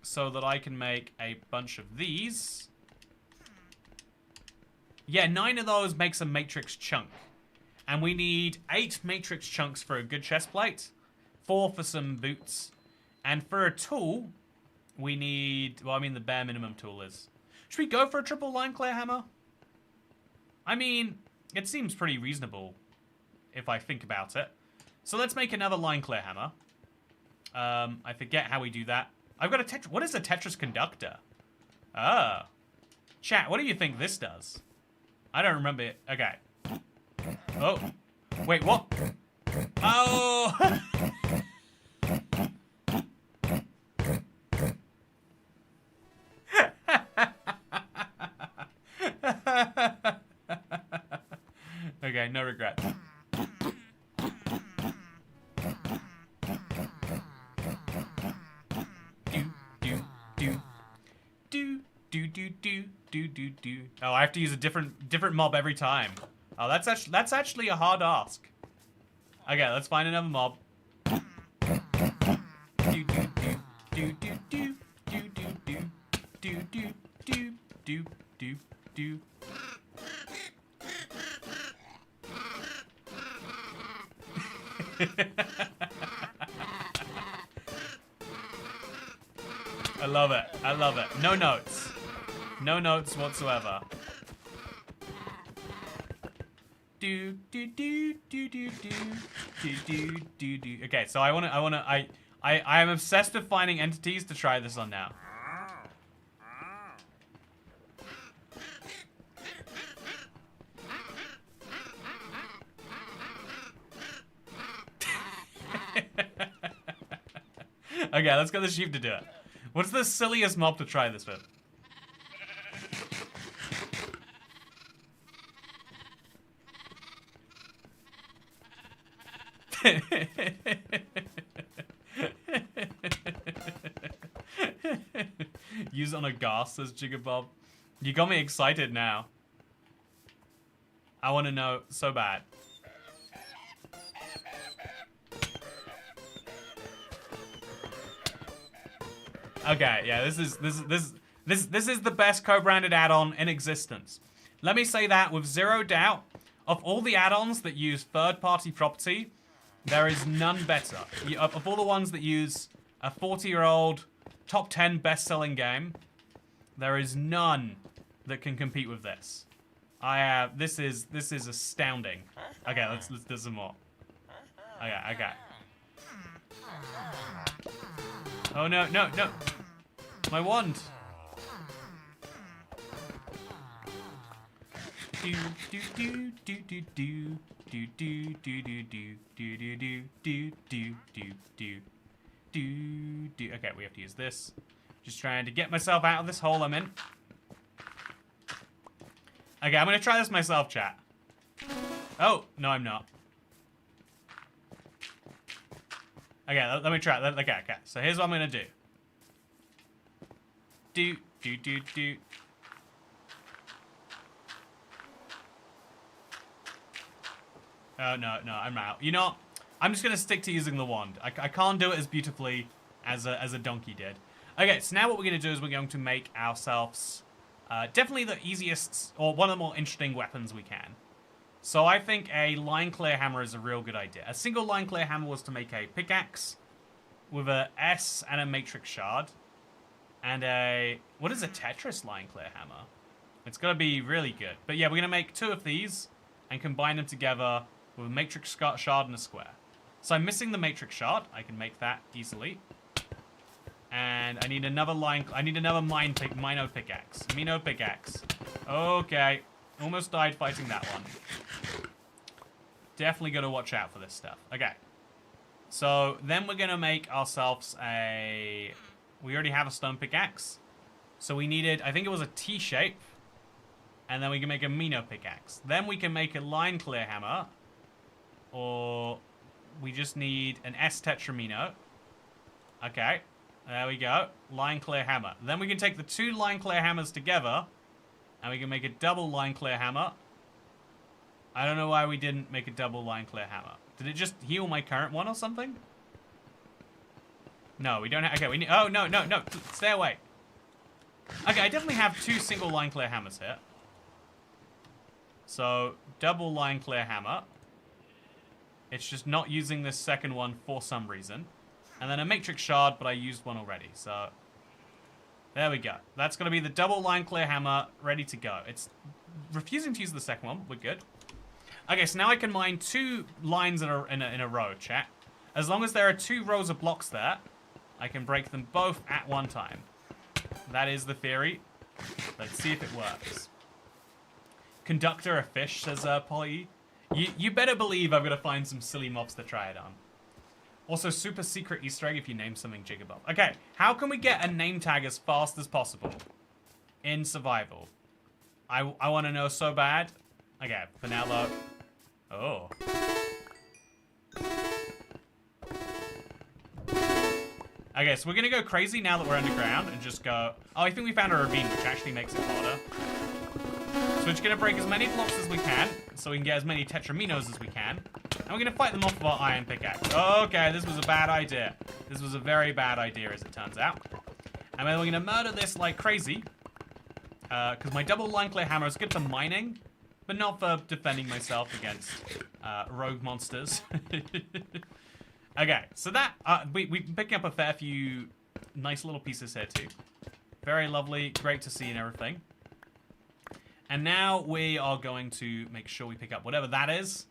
so that I can make a bunch of these. Yeah, 9 of those makes a matrix chunk. And we need 8 matrix chunks for a good chest plate, 4 for some boots, and for a tool, we need, well, I mean, the bare minimum tool is. Should we go for a triple line clear hammer? I mean, it seems pretty reasonable if I think about it. So let's make another line clear hammer. I forget how we do that. I've got a Tetris. What is a Tetris conductor? Ah. Chat, what do you think this does? I don't remember it. Okay. Oh. Wait, what? Oh! Okay, no regrets. Do. Oh, I have to use a different mob every time. Oh, that's actually a hard ask. Okay, let's find another mob. Do. I love it. I love it. No notes. No notes whatsoever. do do do do do do do do do. Okay, so I am obsessed with finding entities to try this on now. Okay, let's get the sheep to do it. What's the silliest mob to try this with? Use on a gas, says Jiggabob. You got me excited now. I want to know so bad. Okay, yeah, this is the best co-branded add-on in existence. Let me say that with zero doubt. Of all the add-ons that use third-party property, there is none better. Of all the ones that use a 40-year-old top 10 best-selling game, there is none that can compete with this. This is astounding. Okay, let's do some more. Okay. Oh no. My wand. Do do do do do do do do do do do do do do do do do. Okay, we have to use this. Just trying to get myself out of this hole I'm in. Okay, I'm gonna try this myself, chat. Oh, no, I'm not. Okay, let me try. Okay. So here's what I'm gonna do. Do. Oh, no, I'm out. You know, I'm just gonna stick to using the wand. I can't do it as beautifully as a donkey did. Okay, so now what we're gonna do is we're going to make ourselves definitely the easiest, or one of the more interesting weapons we can. So I think a line clear hammer is a real good idea. A single line clear hammer was to make a pickaxe with a S and a matrix shard. And what is a Tetris line clear hammer? It's gonna be really good. But yeah, we're gonna make 2 of these and combine them together with a matrix shard and a square. So I'm missing the matrix shard. I can make that easily. And I need another Mino pickaxe. Mino pickaxe. Okay. Almost died fighting that one. Definitely gotta watch out for this stuff. Okay. So then we're gonna make ourselves a... We already have a stone pickaxe. So we needed, I think it was a T shape. And then we can make a Mino pickaxe. Then we can make a line clear hammer. Or we just need an S tetramino. Okay. There we go. Line clear hammer. Then we can take the 2 line clear hammers together. And we can make a double line clear hammer. I don't know why we didn't make a double line clear hammer. Did it just heal my current one or something? No, we don't have... Okay, we need... Oh, no. Stay away. Okay, I definitely have 2 single line clear hammers here. So, double line clear hammer. It's just not using this second one for some reason. And then a matrix shard, but I used one already, so... There we go. That's going to be the double line clear hammer ready to go. It's refusing to use the second one. We're good. Okay, so now I can mine 2 lines in a row, chat. As long as there are 2 rows of blocks there, I can break them both at one time. That is the theory. Let's see if it works. Conductor a fish, says Polly. You better believe I'm going to find some silly mobs to try it on. Also, super secret Easter egg if you name something Jiggabob. Okay, how can we get a name tag as fast as possible in survival? I want to know so bad. Okay, Vanilla. Oh. Okay, so we're going to go crazy now that we're underground and just go... Oh, I think we found a ravine, which actually makes it harder. So we're just going to break as many blocks as we can, so we can get as many tetraminos as we can. And we're going to fight them off with our iron pickaxe. Okay, this was a bad idea. This was a very bad idea, as it turns out. And then we're going to murder this like crazy. Because my double line clear hammer is good for mining, but not for defending myself against rogue monsters. Okay, so that, we're picking up a fair few nice little pieces here too. Very lovely, great to see and everything. And now we are going to make sure we pick up whatever that is.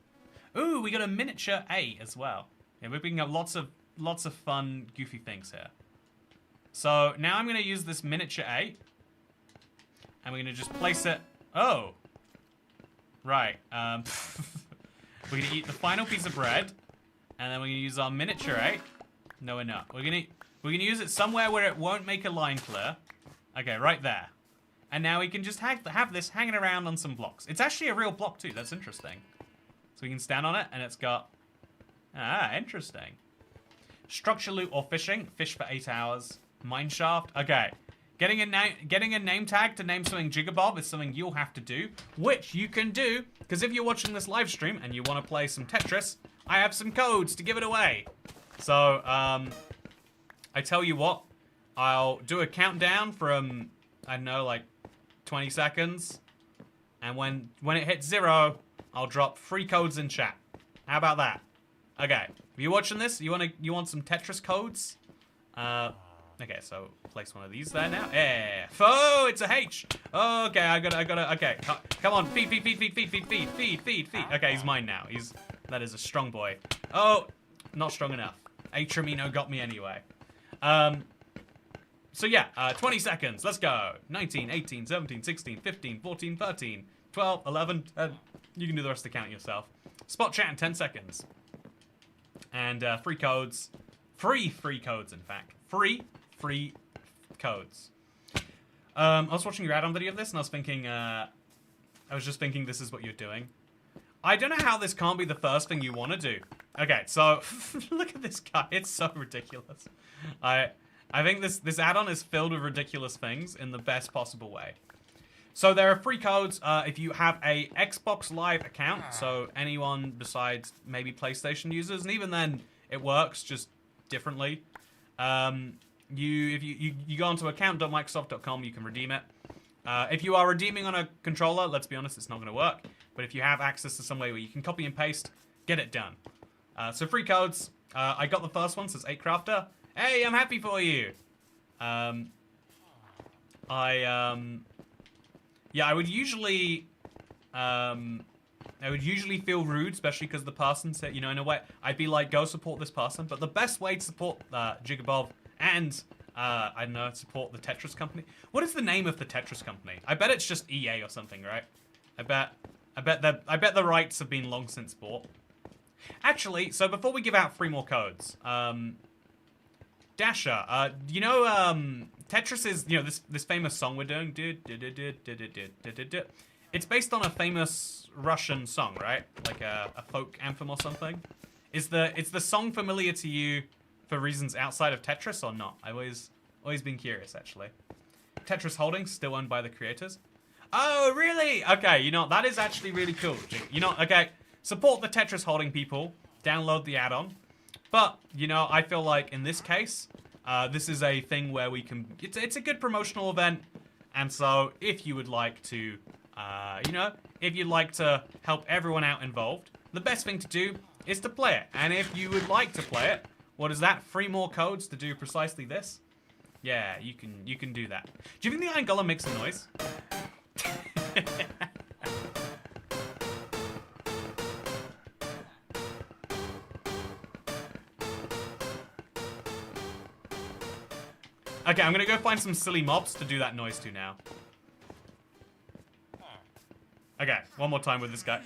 Ooh, we got a miniature A as well. Yeah, we're picking up lots of fun, goofy things here. So now I'm going to use this miniature A. And we're going to just place it... Oh. Right. We're going to eat the final piece of bread. And then we're going to use our miniature A. No, we're not. We're going to use it somewhere where it won't make a line clear. Okay, right there. And now we can just have this hanging around on some blocks. It's actually a real block too. That's interesting. So we can stand on it, and it's got... Ah, interesting. Structure loot or fishing. Fish for 8 hours. Mineshaft. Okay. Getting a name tag to name something Jigabob is something you'll have to do, which you can do, because if you're watching this live stream and you want to play some Tetris, I have some codes to give it away. So, I tell you what, I'll do a countdown from, I don't know, like 20 seconds. And when it hits 0, I'll drop free codes in chat. How about that? Okay. If you're watching this, you want some Tetris codes? Okay, so place one of these there now. F. Oh, it's a H. Oh, okay, I gotta, okay. Come on, feed. Okay, he's mine now. That is a strong boy. Oh, not strong enough. Atramino got me anyway. So yeah, 20 seconds. Let's go. 19, 18, 17, 16, 15, 14, 13, 12, 11. You can do the rest of the count yourself. Spot chat in 10 seconds. And free codes. Free codes, in fact. Free codes. I was watching your add-on video of this, and I was just thinking this is what you're doing. I don't know how this can't be the first thing you want to do. Okay, so look at this guy. It's so ridiculous. I think this add-on is filled with ridiculous things in the best possible way. So there are free codes if you have a Xbox Live account. So anyone besides maybe PlayStation users, and even then it works just differently. If you go onto account.microsoft.com, you can redeem it. If you are redeeming on a controller, let's be honest, it's not going to work. But if you have access to some way where you can copy and paste, get it done. So free codes. I got the first one, says 8crafter. Hey, I'm happy for you. Yeah, I would usually feel rude, especially because the person said, you know, in a way, I'd be like, go support this person. But the best way to support Jigabob and, I don't know, support the Tetris company. What is the name of the Tetris company? I bet it's just EA or something, right? I bet the rights have been long since bought. Actually, so before we give out 3 more codes, Dasher, you know, Tetris is, you know, this famous song we're doing. It's based on a famous Russian song, right? Like a folk anthem or something. Is the song familiar to you for reasons outside of Tetris or not? I've always been curious, actually. Tetris Holdings, still owned by the creators. Oh, really? Okay, you know, that is actually really cool. You know, okay, support the Tetris Holding people. Download the add-on. But, you know, I feel like in this case, this is a thing where we can... It's a good promotional event. And so, if you would like to, you know, if you'd like to help everyone out involved, the best thing to do is to play it. And if you would like to play it, what is that? 3 more codes to do precisely this? Yeah, you can do that. Do you think the Iron Golem makes a noise? Okay, I'm gonna go find some silly mobs to do that noise to now. Okay, one more time with this guy.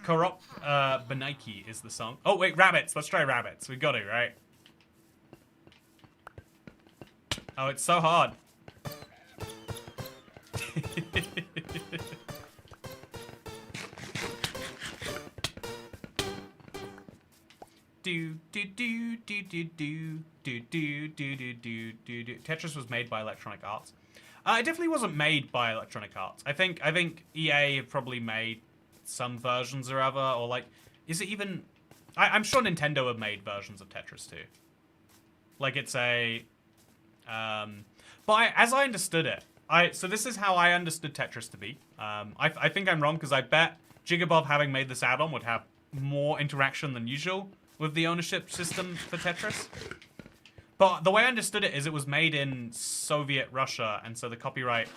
Korop Beniki is the song. Oh, wait, rabbits. Let's try rabbits. We got it, right? Oh, it's so hard. Tetris was made by Electronic Arts. It definitely wasn't made by Electronic Arts. I think EA have probably made some versions or other, or like, is it even? I'm sure Nintendo have made versions of Tetris too. Like it's a, but as I understood it, so this is how I understood Tetris to be. I think I'm wrong because I bet Jigabob having made this add-on would have more interaction than usual with the ownership system for Tetris. But the way I understood it is it was made in Soviet Russia, and so the copyright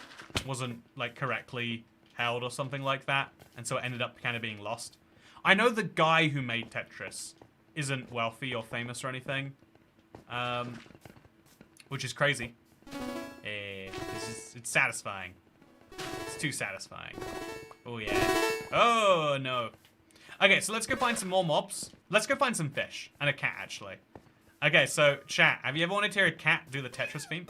wasn't, like, correctly held or something like that, and so it ended up kind of being lost. I know the guy who made Tetris isn't wealthy or famous or anything, which is crazy. It's satisfying. It's too satisfying. Oh, yeah. Oh, no. Okay, so let's go find some more mobs. Let's go find some fish. And a cat, actually. Okay, so, chat, have you ever wanted to hear a cat do the Tetris theme?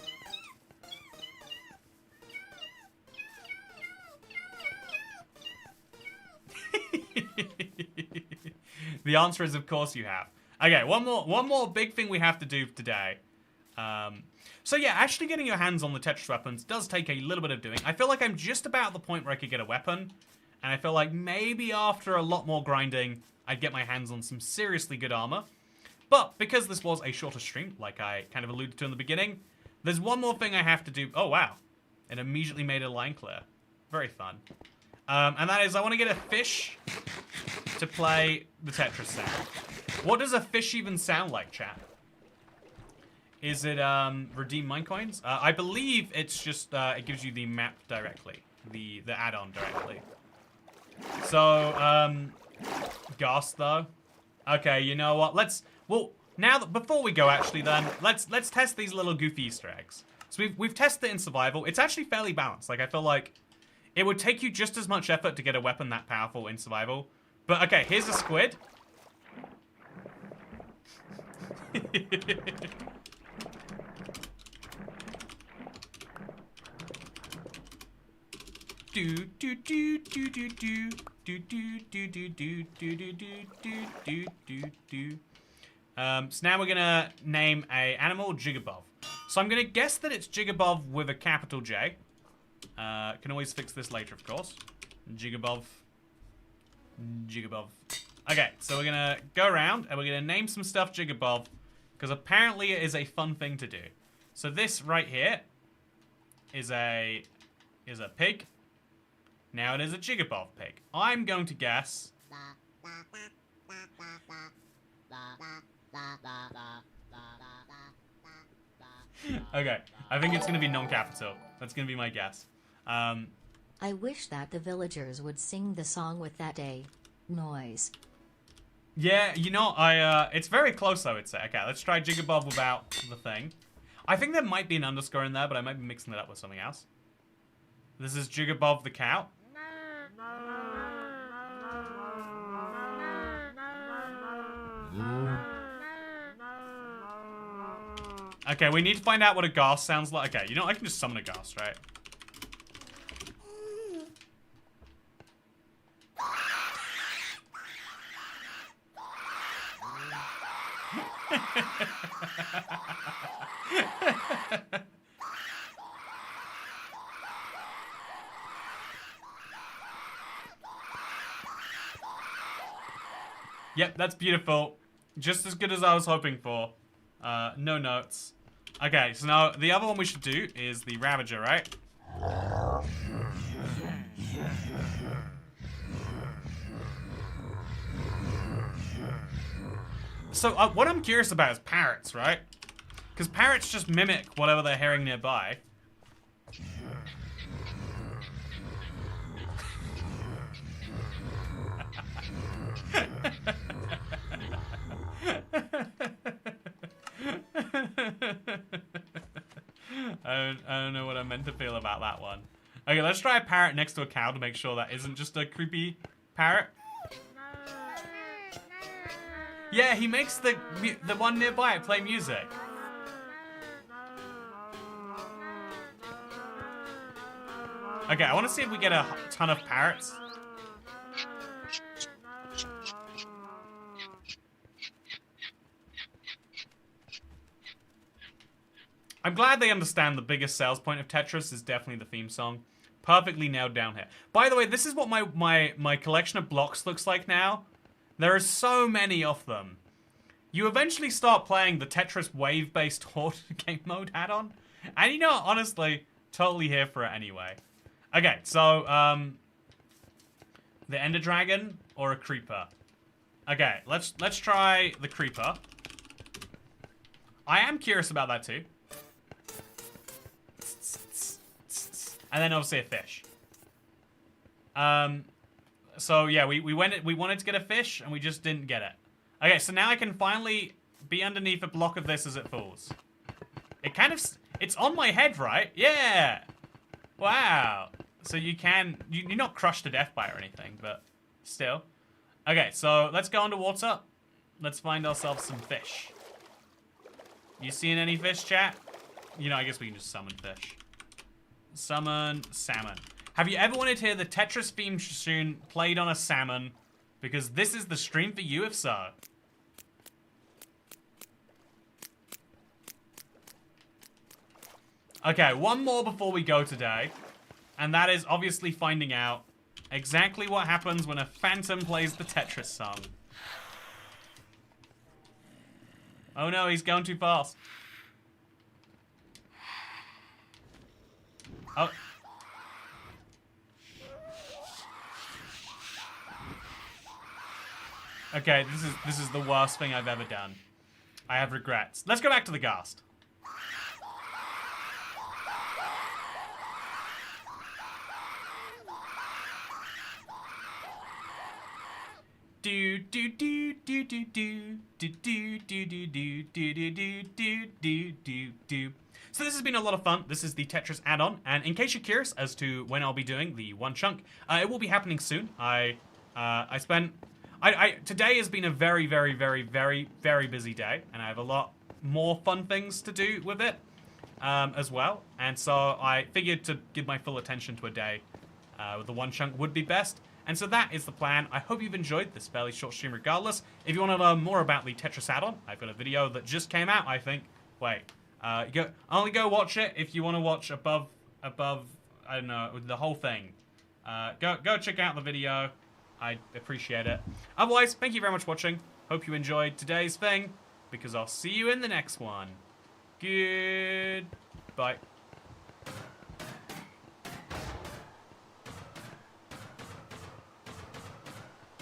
The answer is, of course, you have. Okay, one more big thing we have to do today. So yeah, actually getting your hands on the Tetris weapons does take a little bit of doing. I feel like I'm just about at the point where I could get a weapon, and I feel like maybe after a lot more grinding, I'd get my hands on some seriously good armor. But because this was a shorter stream, like I kind of alluded to in the beginning, there's one more thing I have to do. Oh, wow. It immediately made a line clear. Very fun. And that is I want to get a fish to play the Tetris sound. What does a fish even sound like, chat? Is it redeem mine coins? I believe it's just it gives you the map directly, the add-on directly. So gas though. Okay, you know what? Before we go actually then, let's test these little goofy Easter eggs. So we've tested it in survival. It's actually fairly balanced. Like I feel like it would take you just as much effort to get a weapon that powerful in survival. But okay, here's a squid. So now we're gonna name a animal Jigabov. So I'm gonna guess that it's Jigabov with a capital J. Can always fix this later, of course. Jigabov. Okay, so we're gonna go around and we're gonna name some stuff Jigabov, because apparently it is a fun thing to do. So this right here is a pig. Now it is a Jigabov pig. I'm going to guess. Okay, I think it's gonna be non-capital. That's gonna be my guess. I wish that the villagers would sing the song with that A noise. Yeah, you know, it's very close, I would say. Okay, let's try Jigabov without the thing. I think there might be an underscore in there, but I might be mixing it up with something else. This is Jigabov the cow. Okay, we need to find out what a ghast sounds like. Okay, you know, I can just summon a ghast, right? Yep, that's beautiful. Just as good as I was hoping for. No notes. Okay, so now the other one we should do is the Ravager, right? So what I'm curious about is parrots, right? Because parrots just mimic whatever they're hearing nearby. I don't know what I meant to feel about that one. Okay, let's try a parrot next to a cow to make sure that isn't just a creepy parrot. Yeah, he makes the one nearby play music. Okay, I want to see if we get a ton of parrots. I'm glad they understand the biggest sales point of Tetris is definitely the theme song. Perfectly nailed down here. By the way, this is what my collection of blocks looks like now. There are so many of them. You eventually start playing the Tetris wave-based horde game mode add-on. And you know what, honestly, totally here for it anyway. Okay, so, the Ender Dragon or a Creeper? Okay, let's try the Creeper. I am curious about that too. And then obviously a fish. So yeah, we wanted to get a fish and we just didn't get it. Okay, so now I can finally be underneath a block of this as it falls. It kind of, it's on my head, right? Yeah. Wow. So you're not crushed to death by it or anything, but still. Okay, so let's go underwater. Let's find ourselves some fish. You seeing any fish, chat? You know, I guess we can just summon fish. Summon salmon. Have you ever wanted to hear the Tetris theme tune played on a salmon? Because this is the stream for you if so. Okay, one more before we go today. And that is obviously finding out exactly what happens when a phantom plays the Tetris song. Oh no, he's going too fast. Oh. Okay, this is the worst thing I've ever done. I have regrets. Let's go back to the ghast. Do do do do do do do do do do do do do do do do. So this has been a lot of fun. This is the Tetris add-on, and in case you're curious as to when I'll be doing the one chunk, it will be happening soon. Today has been a very, very, very, very, very busy day, and I have a lot more fun things to do with it as well. And so I figured to give my full attention to a day with the one chunk would be best. And so that is the plan. I hope you've enjoyed this fairly short stream regardless. If you want to learn more about the Tetris add-on, I've got a video that just came out, I think. Wait. Only go watch it if you want to watch above, I don't know, the whole thing. Go check out the video. I'd appreciate it. Otherwise, thank you very much for watching. Hope you enjoyed today's thing, because I'll see you in the next one. Goodbye.